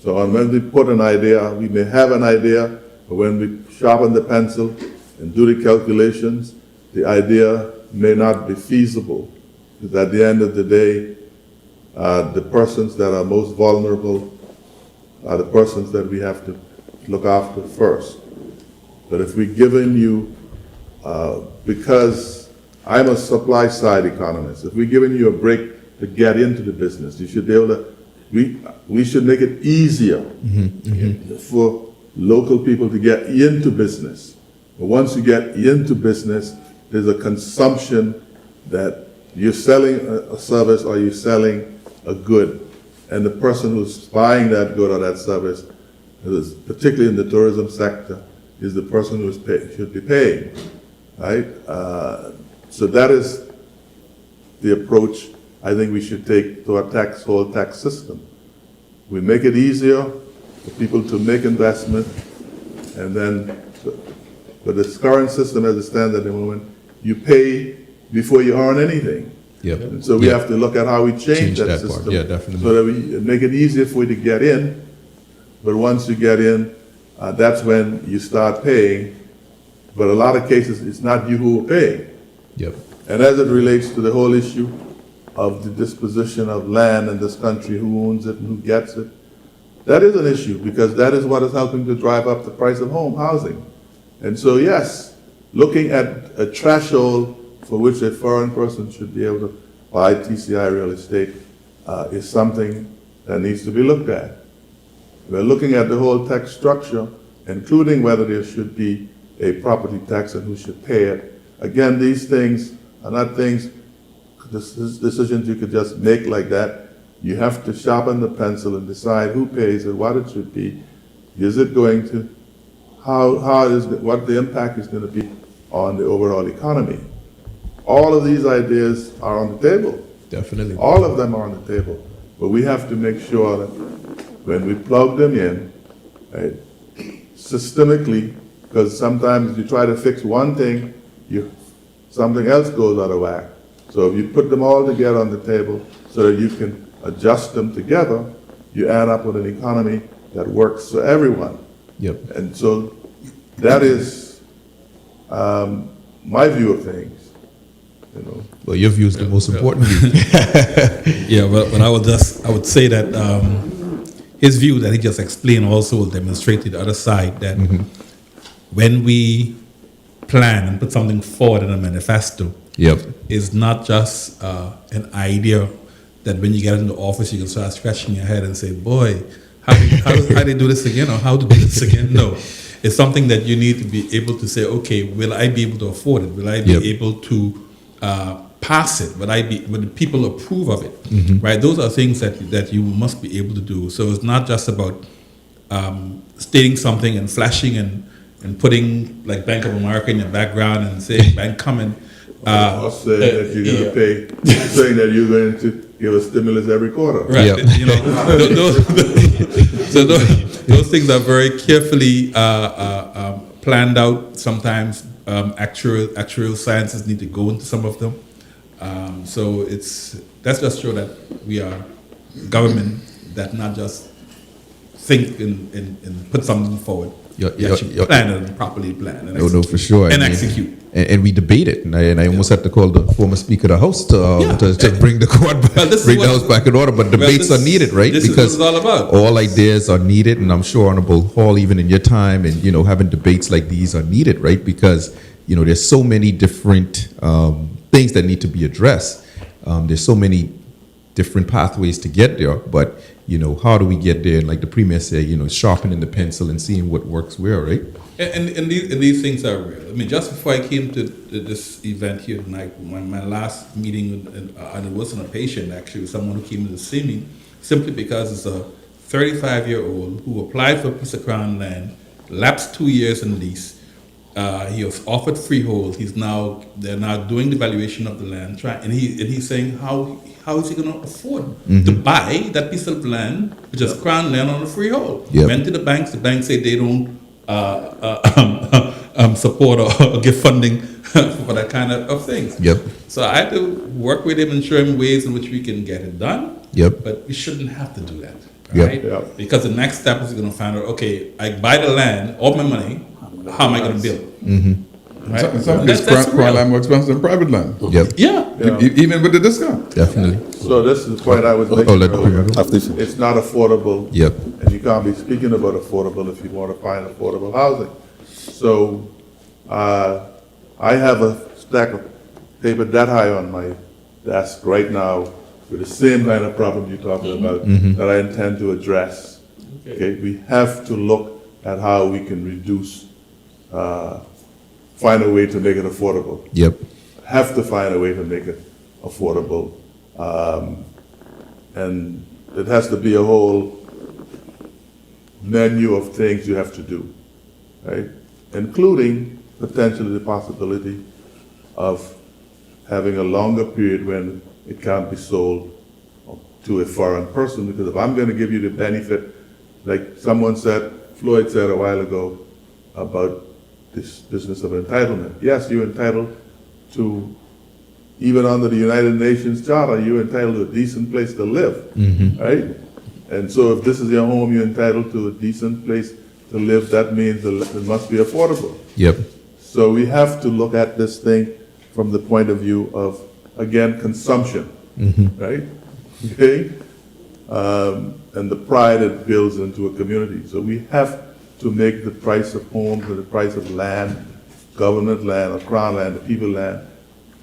So when we put an idea, we may have an idea, but when we sharpen the pencil and do the calculations, the idea may not be feasible. Because at the end of the day, the persons that are most vulnerable are the persons that we have to look after first. But if we've given you, because I'm a supply side economist, if we're giving you a break to get into the business, you should be able to, we should make it easier for local people to get into business. But once you get into business, there's a consumption that you're selling a service or you're selling a good. And the person who's buying that good or that service, particularly in the tourism sector, is the person who should be paying, right? So that is the approach I think we should take to our whole tax system. We make it easier for people to make investment, and then, but the current system as it stands at the moment, you pay before you earn anything. And so we have to look at how we change that system. Yeah, definitely. So that we make it easier for you to get in, but once you get in, that's when you start paying. But a lot of cases, it's not you who will pay. And as it relates to the whole issue of the disposition of land in this country, who owns it and who gets it, that is an issue because that is what is helping to drive up the price of housing. And so yes, looking at a threshold for which a foreign person should be able to buy TCI real estate is something that needs to be looked at. We're looking at the whole tax structure, including whether there should be a property tax and who should pay it. Again, these things are not things, decisions you could just make like that. You have to sharpen the pencil and decide who pays it, what it should be. Is it going to, what the impact is going to be on the overall economy. All of these ideas are on the table. Definitely. All of them are on the table. But we have to make sure that when we plug them in, right, systemically, because sometimes you try to fix one thing, something else goes out of whack. So if you put them all together on the table so that you can adjust them together, you end up with an economy that works for everyone. And so that is my view of things. you know. Well, your view is the most important view. Yeah, but I would say that his view that he just explained also will demonstrate to the other side that when we plan and put something forward in a manifesto, Yep. it's not just an idea that when you get into office you can start scratching your head and say, boy, how do they do this again, or how to do this again? No. It's something that you need to be able to say, okay, will I be able to afford it? Will I be able to pass it? Will the people approve of it? Right? Those are things that you must be able to do. So it's not just about stating something and flashing and putting like Bank of America in your background and saying bank coming. Or saying that you're going to pay, saying that you're going to give a stimulus every quarter. Right. Yep. You know, those things are very carefully planned out. Sometimes actuarial sciences need to go into some of them. So that's just show that we are government that not just think and put something forward. You actually plan it and properly plan and No, for sure. and execute. And we debate it, and I almost had to call the former Speaker of the House to bring the court back, bring the House back in order. But debates are needed, right? This because is what it's all about. all ideas are needed, and I'm sure Honorable Hall, even in your time, and having debates like these are needed, right? Because there's so many different things that need to be addressed. There's so many different pathways to get there, but how do we get there? And like the Premier said, sharpening the pencil and seeing what works where, right? And these things are real. I mean, just before I came to this event here tonight, my last meeting, and it wasn't a patient actually, it was someone who came to see me, simply because it's a 35-year-old who applied for a piece of Crown land, lapsed 2 years in lease. He was offered freehold. They're now doing the valuation of the land, and he's saying how is he going to afford to buy that piece of land, which is Crown land on a freehold? Yep. Went to the banks. The banks say they don't support or give funding for that kind of things. Yep. So I had to work with him and show him ways in which we can get it done. Yep. But we shouldn't have to do that, Yep. right? Yep. Because the next step is going to find out, okay, I buy the land, all my money, how am I going to build? Right? In some That's cases, Crown real. land more expensive than private land, Yep. Yeah. even with the discount. Definitely. So this is the point I was making Let the Premier earlier. go. After this- It's not affordable. Yep. And you can't be speaking about affordable if you want to find affordable housing. So I have a stack of paper that high on my desk right now with the same kind of problem you're talking about that I intend to address. Okay, we have to look at how we can reduce, find a way to make it affordable. Yep. Have to find a way to make it affordable. And it has to be a whole menu of things you have to do, right? Including potentially the possibility of having a longer period when it can't be sold to a foreign person, because if I'm going to give you the benefit, like someone said, Floyd said a while ago about this business of entitlement. Yes, you're entitled to, even under the United Nations Charter, you're entitled to a decent place to live, right? And so if this is your home, you're entitled to a decent place to live. That means it must be affordable. Yep. So we have to look at this thing from the point of view of, again, consumption, right? Okay? And the pride it builds into a community. So we have to make the price of homes and the price of land, government land or Crown land, the people land,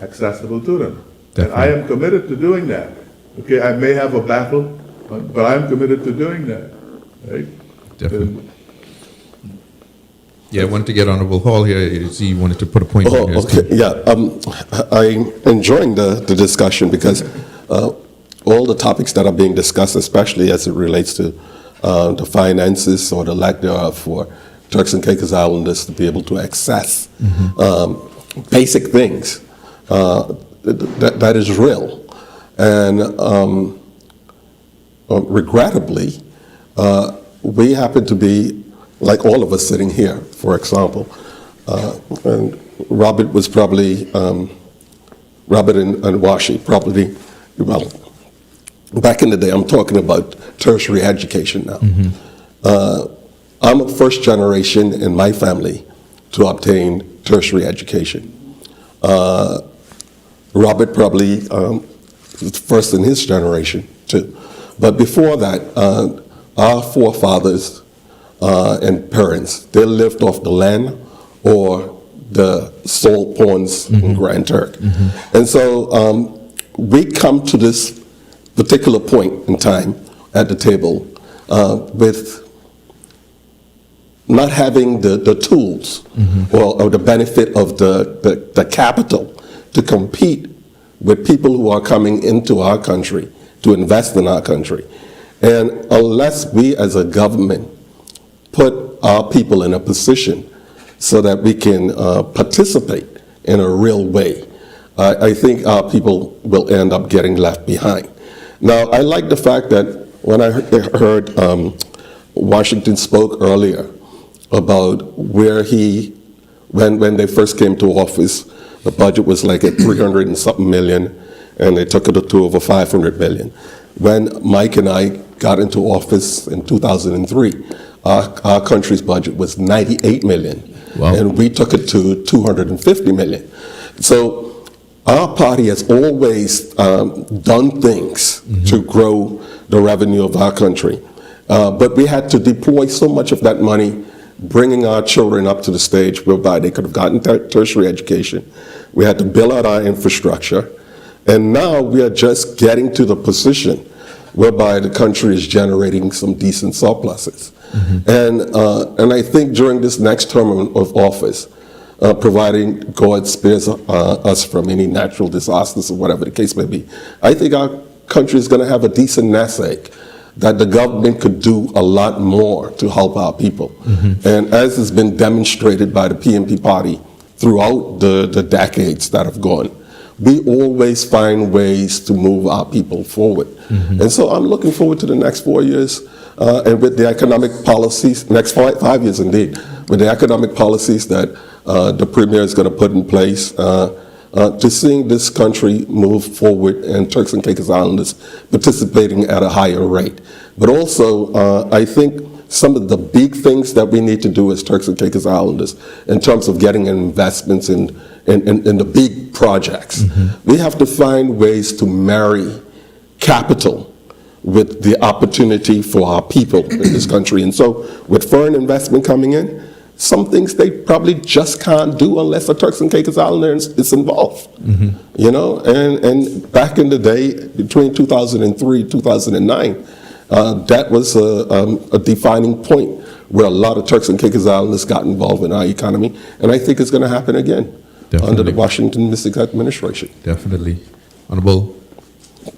accessible to them. And I am committed to doing that. Okay, I may have a battle, but I'm committed to doing that, right? Definitely. Yeah, I wanted to get Honorable Hall here. He wanted to put a point on Oh, here. okay, yeah. I'm enjoying the discussion because all the topics that are being discussed, especially as it relates to the finances or the lack thereof for Turks and Caicos Islanders to be able to access basic things, that is real. And regrettably, we happen to be, like all of us sitting here, for example, and Robert was probably, Robert and Washi probably, well, back in the day, I'm talking about tertiary education now. I'm a first generation in my family to obtain tertiary education. Robert probably was first in his generation too. But before that, our forefathers and parents, they lived off the land or the salt ponds in Grand Turk. And so we come to this particular point in time at the table with not having the tools or the benefit of the capital to compete with people who are coming into our country to invest in our country. And unless we as a government put our people in a position so that we can participate in a real way, I think our people will end up getting left behind. Now, I like the fact that when I heard Washington spoke earlier about where when they first came to office, the budget was like at 300 and something million, and they took it to over 500 million. When Mike and I got into office in 2003, our country's budget was 98 million, Wow. and we took it to 250 million. So our party has always done things to grow the revenue of our country. But we had to deploy so much of that money, bringing our children up to the stage whereby they could have gotten tertiary education. We had to build out our infrastructure. And now we are just getting to the position whereby the country is generating some decent surpluses. And I think during this next term of office, providing God spares us from any natural disasters or whatever the case may be, I think our country is going to have a decent nest egg that the government could do a lot more to help our people. And as has been demonstrated by the PNP party throughout the decades that have gone, we always find ways to move our people forward. And so I'm looking forward to the next 4 years, and with the economic policies, next 5 years indeed, with the economic policies that the Premier is going to put in place, to seeing this country move forward and Turks and Caicos Islanders participating at a higher rate. But also, I think some of the big things that we need to do as Turks and Caicos Islanders in terms of getting investments in the big projects, we have to find ways to marry capital with the opportunity for our people in this country. And so with foreign investment coming in, some things they probably just can't do unless the Turks and Caicos Islanders is involved. You know, and back in the day, between 2003 and 2009, that was a defining point where a lot of Turks and Caicos Islanders got involved in our economy, and I think it's going to happen again under the Washington Mystics administration. Definitely. Honorable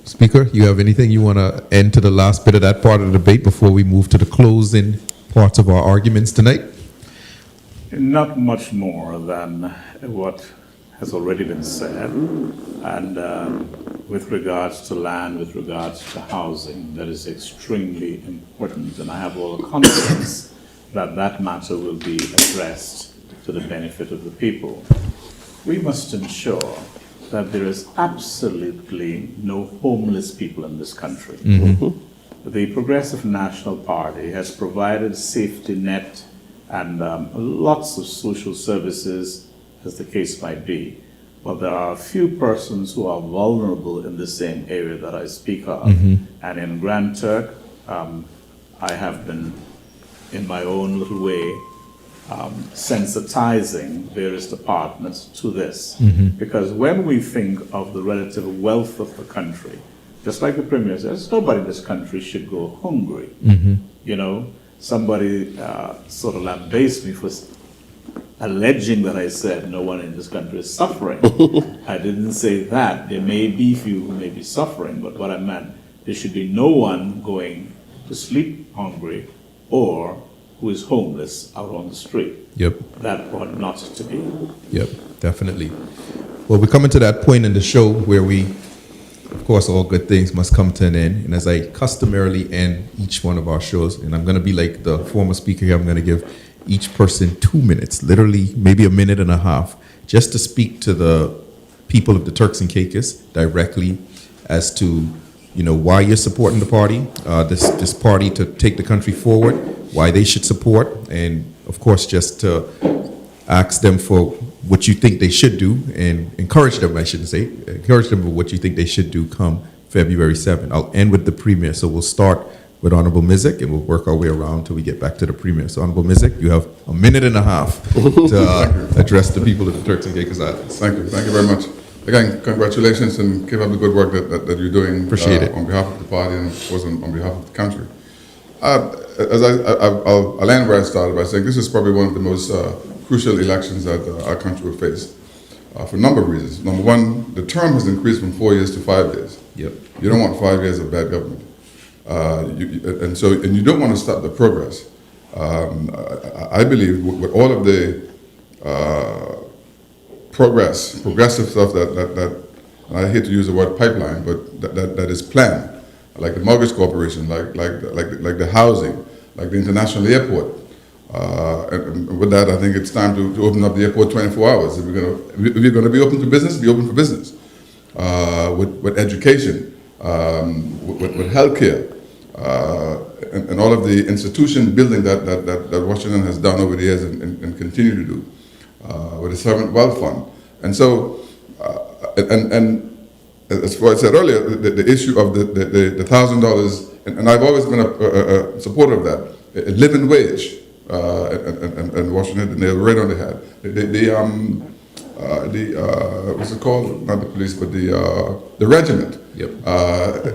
Speaker, you have anything you want to end to the last bit of that part of the debate before we move to the closing parts of our arguments tonight? Not much more than what has already been said. And with regards to land, with regards to housing, that is extremely important. And I have all the confidence that that matter will be addressed to the benefit of the people. We must ensure that there is absolutely no homeless people in this country. The Progressive National Party has provided safety net and lots of social services, as the case might be. But there are a few persons who are vulnerable in the same area that I speak of. And in Grand Turk, I have been, in my own little way, sensitizing various departments to this. Because when we think of the relative wealth of the country, just like the Premier says, nobody in this country should go hungry. You know, somebody sort of lambasted me for alleging that I said no one in this country is suffering. I didn't say that. There may be few who may be suffering, but what I meant, there should be no one going to sleep hungry or who is homeless out on the street. That ought not to be. Definitely. Well, we're coming to that point in the show where we, of course, all good things must come to an end. And as I customarily end each one of our shows, and I'm going to be like the former speaker here, I'm going to give each person 2 minutes, literally maybe a minute and a half, just to speak to the people of the Turks and Caicos directly as to, you know, why you're supporting the party, this party to take the country forward, why they should support, and of course just to ask them for what you think they should do, and encourage them, I shouldn't say, encourage them with what you think they should do come February 7th. I'll end with the premier. So we'll start with Honorable Mizik, and we'll work our way around until we get back to the premier. So Honorable Mizik, you have a minute and a half to address the people of the Turks and Caicos Islands. Thank you very much. Again, congratulations and keep up the good work that you're doing. Appreciate it. On behalf of the party and of course on behalf of the country. I'll end where I started by saying this is probably one of the most crucial elections that our country will face for a number of reasons. Number one, the term has increased from 4 years to 5 years. Yep. You don't want 5 years of bad government. And you don't want to stop the progress. I believe with all of the progressive stuff that I hate to use the word pipeline, but that is planned, like the mortgage corporation, like the housing, like the international airport. And with that, I think it's time to open up the airport 24 hours. If we're going to be open to business, be open for business. With education, with healthcare, and all of the institution building that Washington has done over the years and continue to do, with the Sovereign Wealth Fund. And so, and as I said earlier, the issue of the $1,000, and I've always been a supporter of that, a living wage, and Washington, and they're right on the head. What's it called? Not the police, but the regiment. Yep.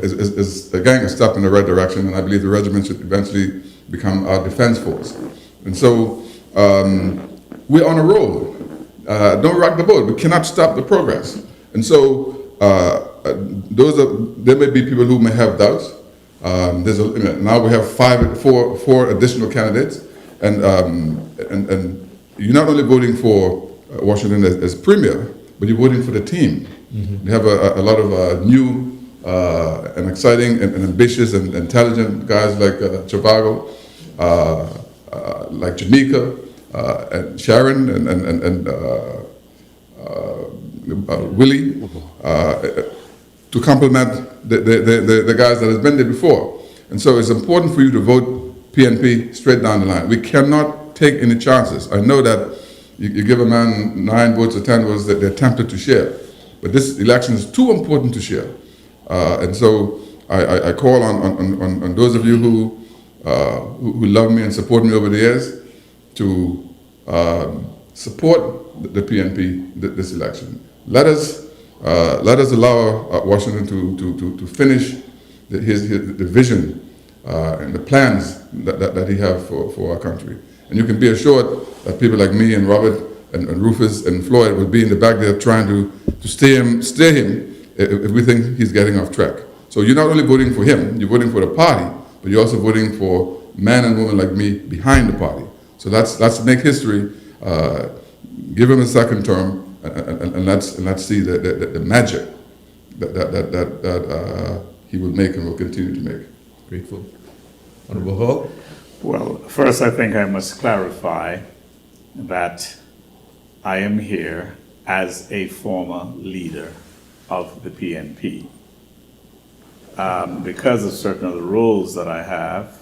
Is again a step in the right direction, and I believe the regiment should eventually become our defense force. And so we're on a roll. Don't rock the boat. We cannot stop the progress. And so there may be people who may have doubts. Now we have four additional candidates, and you're not only voting for Washington as premier, but you're voting for the team. Mm-hmm. You have a lot of new and exciting and ambitious and intelligent guys like Travago, like Janika, and Sharon, and Willie, to complement the guys that have been there before. And so it's important for you to vote PNP straight down the line. We cannot take any chances. I know that you give a man 9 votes or 10 votes that they're tempted to share. But this election is too important to share. And so I call on those of you who love me and support me over the years to support the PNP this election. Let us allow Washington to finish the vision and the plans that he has for our country. And you can be assured that people like me and Robert and Rufus and Floyd will be in the back there trying to steer him if we think he's getting off track. So you're not only voting for him, you're voting for the party, but you're also voting for men and women like me behind the party. So let's make history, give him a second term, and let's see the magic that he will make and will continue to make. Grateful. Honorable Hall. Well, first I think I must clarify that I am here as a former leader of the PNP. Because of certain of the roles that I have,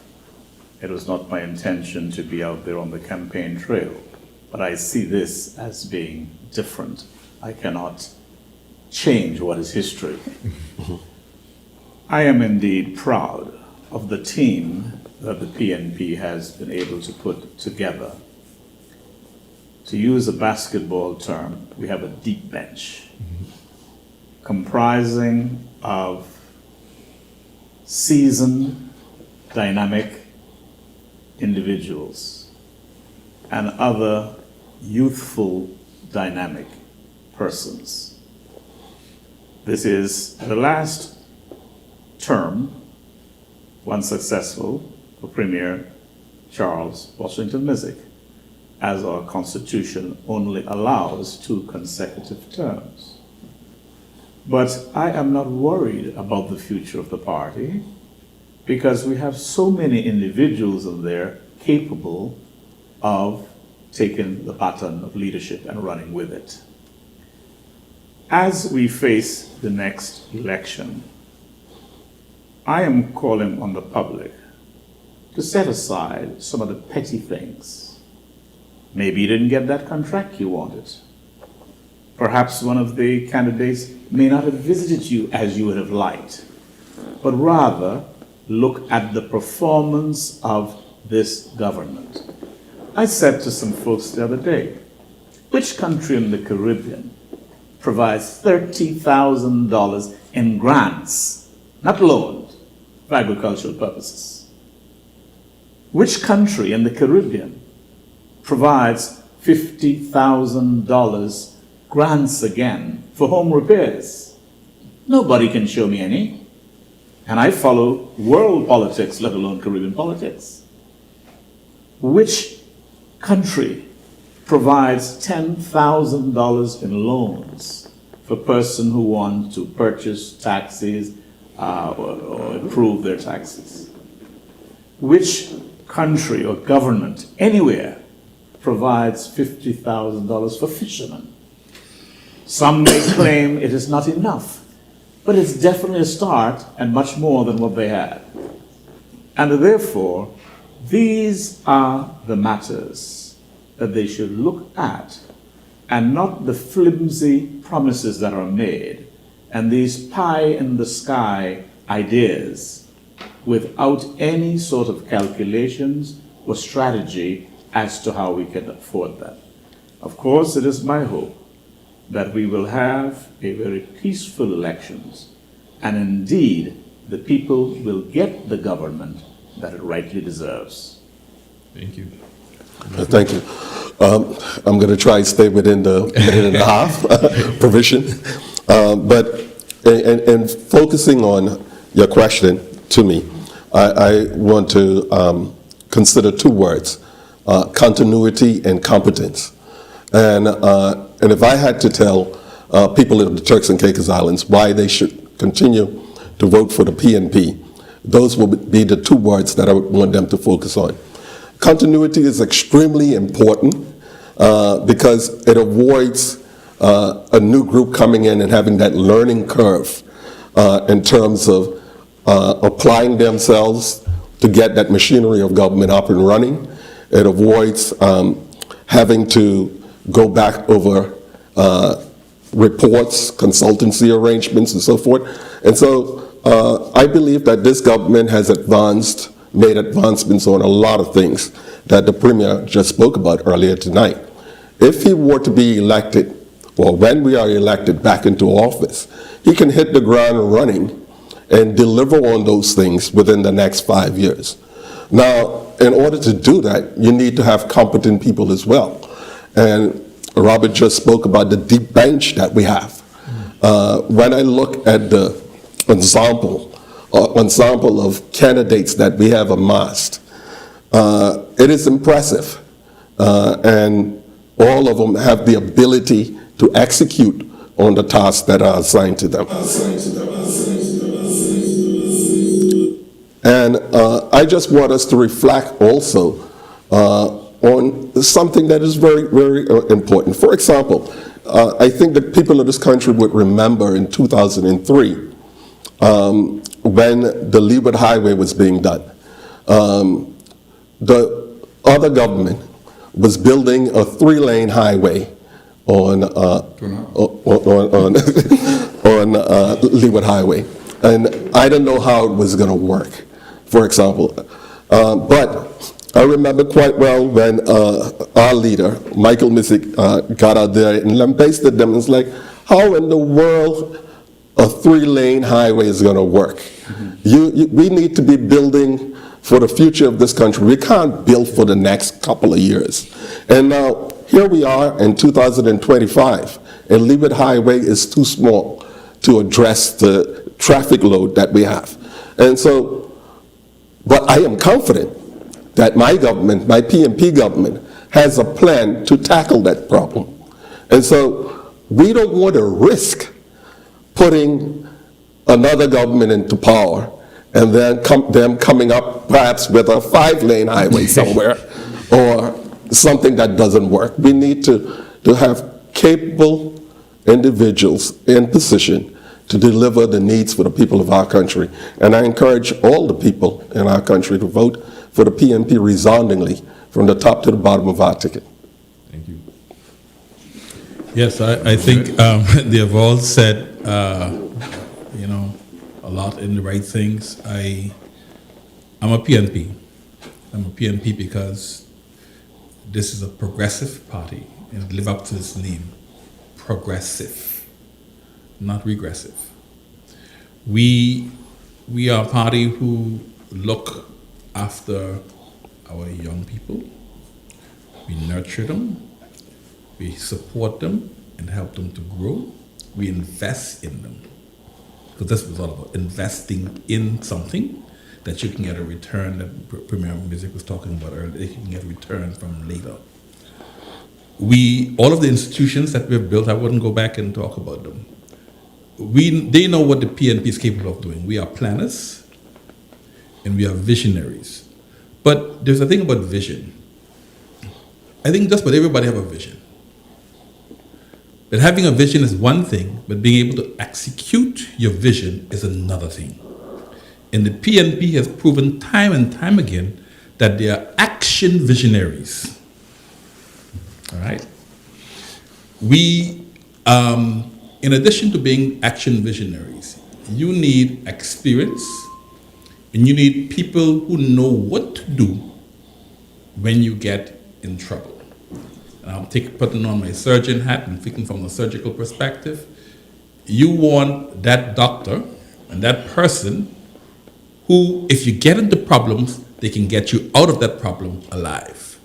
it was not my intention to be out there on the campaign trail. But I see this as being different. I cannot change what is history. I am indeed proud of the team that the PNP has been able to put together. To use a basketball term, we have a deep bench comprising of seasoned, dynamic individuals and other youthful, dynamic persons. This is the last term, once successful, for Premier Charles Washington Mizik, as our Constitution only allows 2 consecutive terms. But I am not worried about the future of the party because we have so many individuals in there capable of taking the baton of leadership and running with it. As we face the next election, I am calling on the public to set aside some of the petty things. Maybe you didn't get that contract you wanted. Perhaps one of the candidates may not have visited you as you would have liked, but rather look at the performance of this government. I said to some folks the other day, which country in the Caribbean provides $30,000 in grants, not loans, for agricultural purposes? Which country in the Caribbean provides $50,000 grants again for home repairs? Nobody can show me any. And I follow world politics, let alone Caribbean politics. Which country provides $10,000 in loans for a person who wants to purchase taxis or improve their taxes? Which country or government anywhere provides $50,000 for fishermen? Some may claim it is not enough, but it's definitely a start and much more than what they had. And therefore, these are the matters that they should look at, and not the flimsy promises that are made and these pie-in-the-sky ideas without any sort of calculations or strategy as to how we can afford that. Of course, it is my hope that we will have a very peaceful elections, and indeed the people will get the government that it rightly deserves. Thank you. Thank you. I'm going to try and stay within the minute and a half provision. But in focusing on your question to me, I want to consider two words, continuity and competence. And if I had to tell people in the Turks and Caicos Islands why they should continue to vote for the PNP, those will be the two words that I would want them to focus on. Continuity is extremely important because it avoids a new group coming in and having that learning curve in terms of applying themselves to get that machinery of government up and running. It avoids having to go back over reports, consultancy arrangements, and so forth. And so I believe that this government has made advancements on a lot of things that the Premier just spoke about earlier tonight. If he were to be elected, or when we are elected back into office, he can hit the ground running and deliver on those things within the next 5 years. Now, in order to do that, you need to have competent people as well. And Robert just spoke about the deep bench that we have. When I look at the ensemble of candidates that we have amassed, it is impressive. And all of them have the ability to execute on the tasks that are assigned to them. And I just want us to reflect also on something that is very, very important. For example, I think that people in this country would remember in 2003 when the Leeward Highway was being done. The other government was building a 3-lane highway on Leeward Highway, and I don't know how it was going to work, for example. But I remember quite well when our leader, Michael Missick, got out there and lambasted them. It's like, how in the world a 3-lane highway is going to work? We need to be building for the future of this country. We can't build for the next couple of years. And now, here we are in 2025, and Leeward Highway is too small to address the traffic load that we have. And so, but I am confident that my government, my PNP government, has a plan to tackle that problem. And so, we don't want to risk putting another government into power and then them coming up perhaps with a 5-lane highway somewhere or something that doesn't work. We need to have capable individuals in position to deliver the needs for the people of our country. And I encourage all the people in our country to vote for the PNP resoundingly from the top to the bottom of our ticket. Thank you. Yes, I think they have all said, a lot in the right things. I'm a PNP. I'm a PNP because this is a progressive party and it live up to its name, progressive, not regressive. We are a party who look after our young people. We nurture them, we support them and help them to grow. We invest in them. Because this was all about investing in something that you can get a return that Premier Music was talking about earlier, that you can get a return from later. All of the institutions that we've built, I wouldn't go back and talk about them. They know what the PNP is capable of doing. We are planners and we are visionaries. But there's a thing about vision. I think just about everybody have a vision. But having a vision is one thing, but being able to execute your vision is another thing. And the PNP has proven time and time again that they are action visionaries. All right? We, in addition to being action visionaries, you need experience and you need people who know what to do when you get in trouble. And I'm putting on my surgeon hat and thinking from a surgical perspective. You want that doctor and that person who, if you get into problems, they can get you out of that problem alive.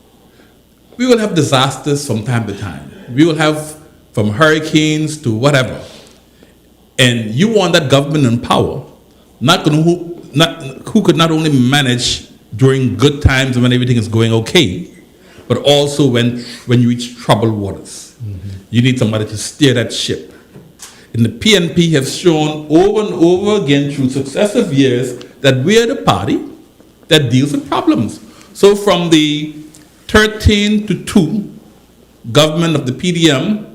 We will have disasters from time to time. We will have from hurricanes to whatever. And you want that government in power, who could not only manage during good times when everything is going okay, but also when you reach troubled waters. Mm-hmm. You need somebody to steer that ship. And the PNP has shown over and over again through successive years that we are the party that deals with problems. So from the 13 to 2 government of the PDM,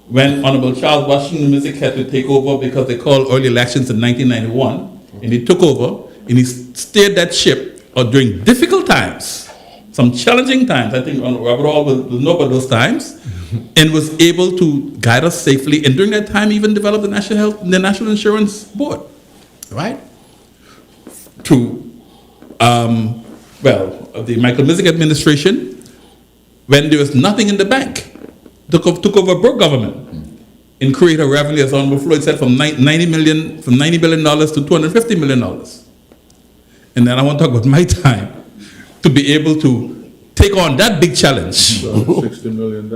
when Honorable Charles Washington Music had to take over because they called early elections in 1991, and he took over and he steered that ship during difficult times. Some challenging times, I think Robert Hall will know about those times, and was able to guide us safely, and during that time even developed the National Insurance Board, right? The Michael Mizik administration, when there was nothing in the bank, took over a broke government and created a revenue, as Honorable Floyd said, from $90 billion to $250 million. And then I want to talk about my time to be able to take on that big challenge. $60 million.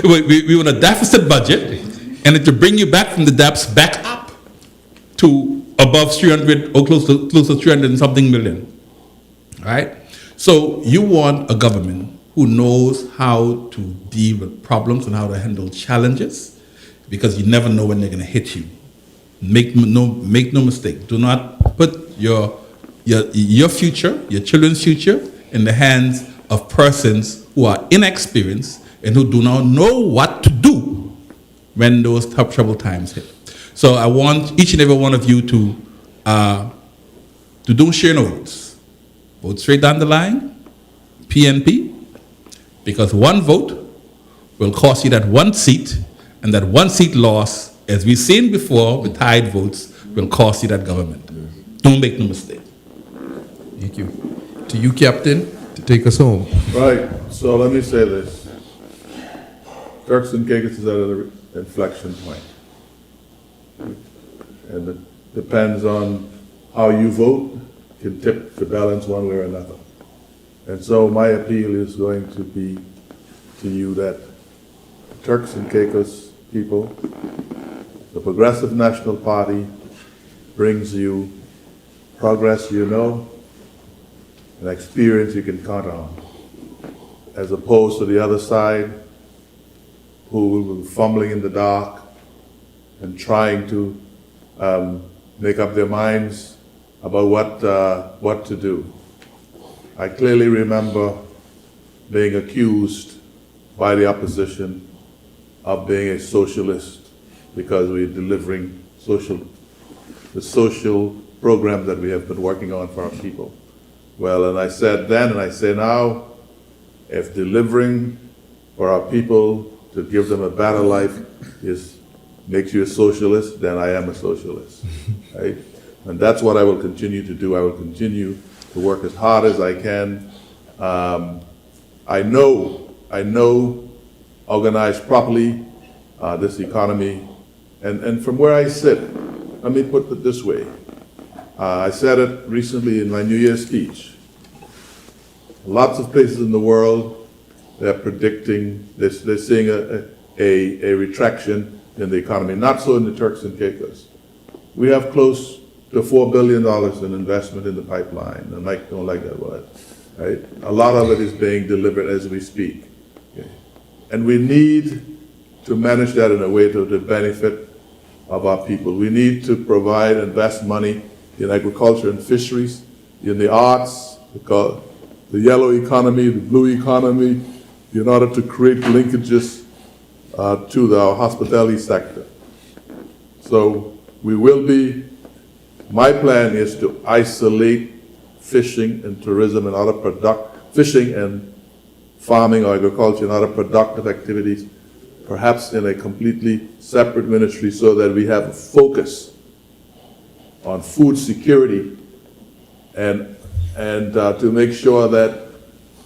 We were on a deficit budget, and to bring you back from the depths back up to above 300 or close to 300 and something million. All right? So you want a government who knows how to deal with problems and how to handle challenges, because you never know when they're going to hit you. Make no mistake. Do not put your future, your children's future, in the hands of persons who are inexperienced and who do not know what to do when those tough troubled times hit. So I want each and every one of you to don't share no votes. Vote straight down the line, PNP, because one vote will cost you that one seat, and that one seat loss, as we've seen before with tied votes, will cost you that government. Don't make no mistake. Thank you. To you, Captain, to take us home. Right, so let me say this. Turks and Caicos is at an inflection point. And it depends on how you vote, can tip the balance one way or another. And so my appeal is going to be to you that Turks and Caicos people, the Progressive National Party brings you progress you know, and experience you can count on, as opposed to the other side who will be fumbling in the dark and trying to make up their minds about what to do. I clearly remember being accused by the opposition of being a socialist because we're delivering the social programs that we have been working on for our people. Well, and I said then, and I say now, if delivering for our people to give them a better life makes you a socialist, then I am a socialist, right? And that's what I will continue to do. I will continue to work as hard as I can. I know organized properly, this economy, and from where I sit, let me put it this way. I said it recently in my New Year's speech. Lots of places in the world, they're predicting, they're seeing a retraction in the economy. Not so in the Turks and Caicos. We have close to $4 billion in investment in the pipeline. And Mike don't like that word, right? A lot of it is being delivered as we speak. Okay. And we need to manage that in a way to the benefit of our people. We need to provide, invest money in agriculture and fisheries, in the arts, the yellow economy, the blue economy, in order to create linkages to our hospitality sector. So my plan is to isolate fishing and tourism and other fishing and farming or agriculture and other productive activities, perhaps in a completely separate ministry, so that we have a focus on food security and to make sure that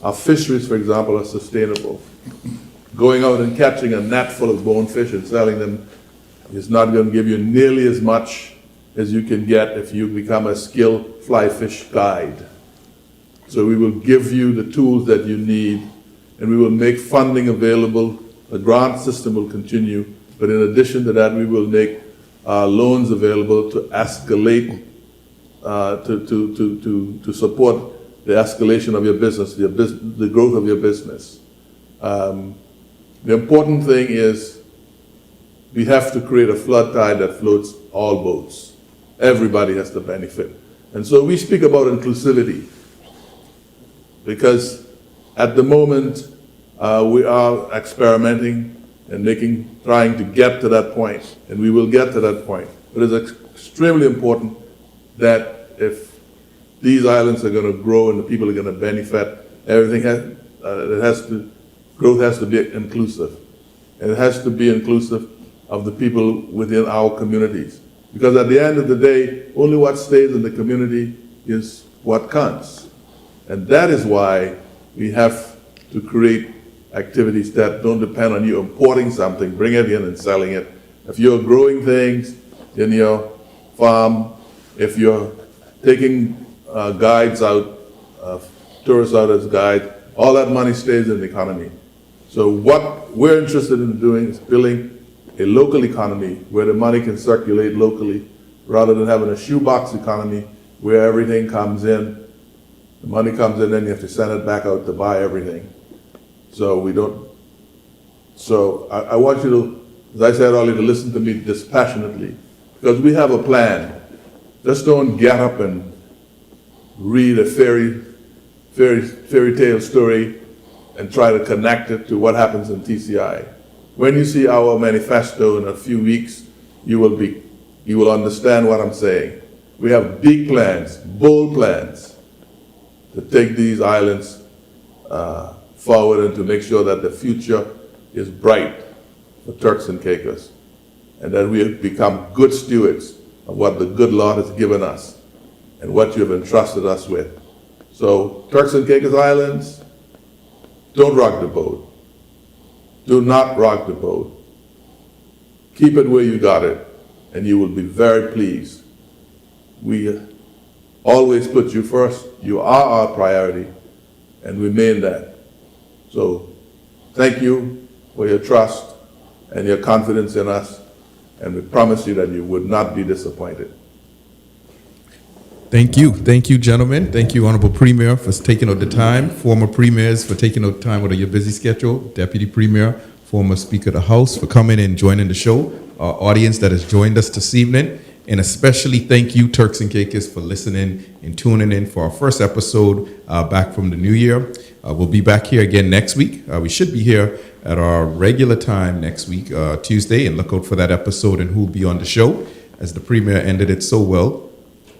our fisheries, for example, are sustainable. Going out and catching a net full of bonefish and selling them is not going to give you nearly as much as you can get if you become a skilled fly fish guide. So we will give you the tools that you need, and we will make funding available. The grant system will continue, but in addition to that, we will make loans available to escalate, to support the escalation of your business, the growth of your business. The important thing is we have to create a flood tide that floats all boats. Everybody has to benefit. And so we speak about inclusivity because at the moment we are experimenting and trying to get to that point, and we will get to that point. But it's extremely important that if these islands are going to grow and the people are going to benefit, growth has to be inclusive. And it has to be inclusive of the people within our communities. Because at the end of the day, only what stays in the community is what counts. And that is why we have to create activities that don't depend on you importing something, bring it in and selling it. If you're growing things in your farm, if you're taking guides out, tourists out as guides, all that money stays in the economy. So what we're interested in doing is building a local economy where the money can circulate locally, rather than having a shoebox economy where everything comes in, the money comes in, then you have to send it back out to buy everything. So I want you to, as I said earlier, to listen to me dispassionately, because we have a plan. Just don't get up and read a fairy tale story and try to connect it to what happens in TCI. When you see our manifesto in a few weeks, you will understand what I'm saying. We have big plans, bold plans, to take these islands forward and to make sure that the future is bright for Turks and Caicos, and that we have become good stewards of what the good Lord has given us and what you have entrusted us with. So Turks and Caicos Islands, don't rock the boat. Do not rock the boat. Keep it where you got it, and you will be very pleased. We always put you first. You are our priority, and we mean that. So thank you for your trust and your confidence in us, and we promise you that you would not be disappointed. Thank you, gentlemen. Thank you, Honorable Premier, for taking out the time. Former Premiers for taking out time out of your busy schedule. Deputy Premier, former Speaker of the House, for coming and joining the show. Our audience that has joined us this evening, and especially thank you, Turks and Caicos, for listening and tuning in for our first episode back from the new year. We'll be back here again next week. We should be here at our regular time next week, Tuesday, and look out for that episode and who'll be on the show. As the Premier ended it so well,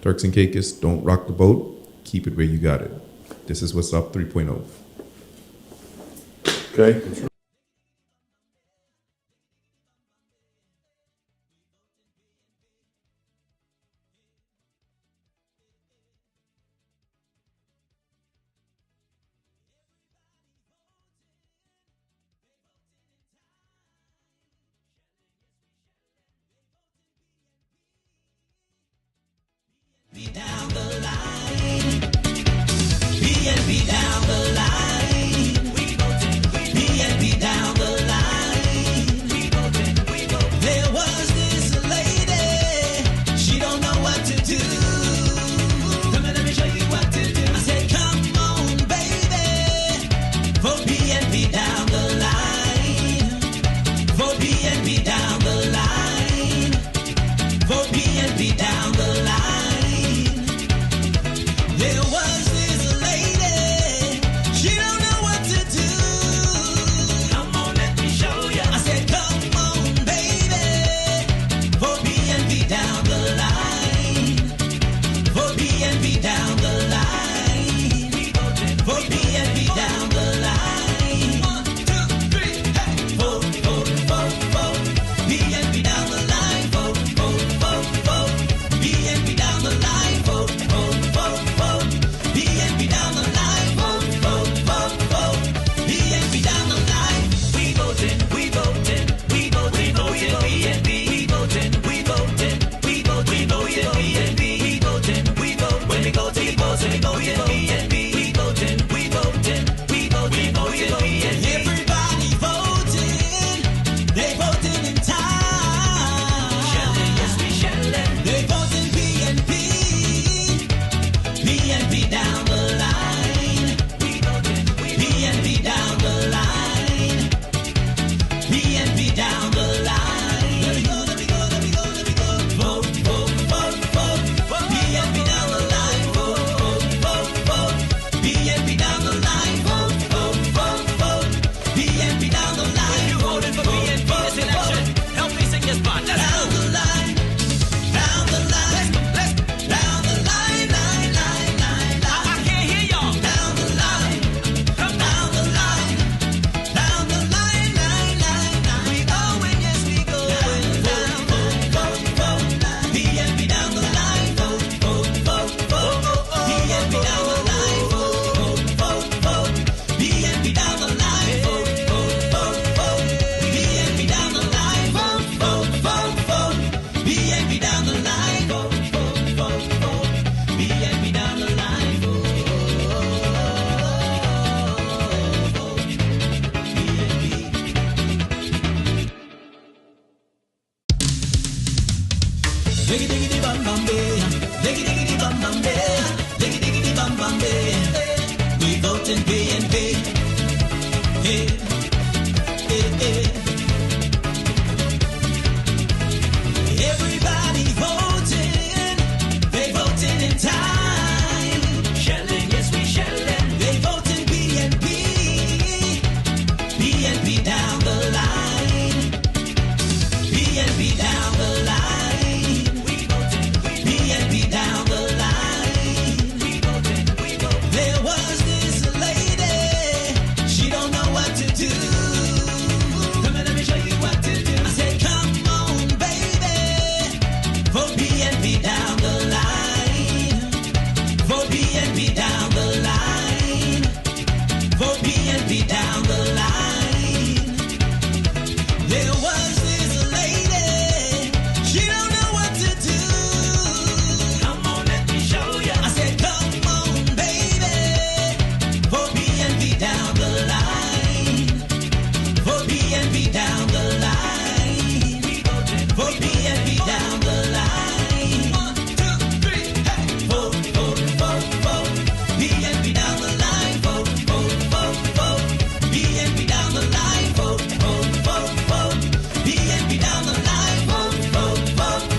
Turks and Caicos, don't rock the boat. Keep it where you got it. This is What's Up 3.0. Okay. diggy diggy bam bam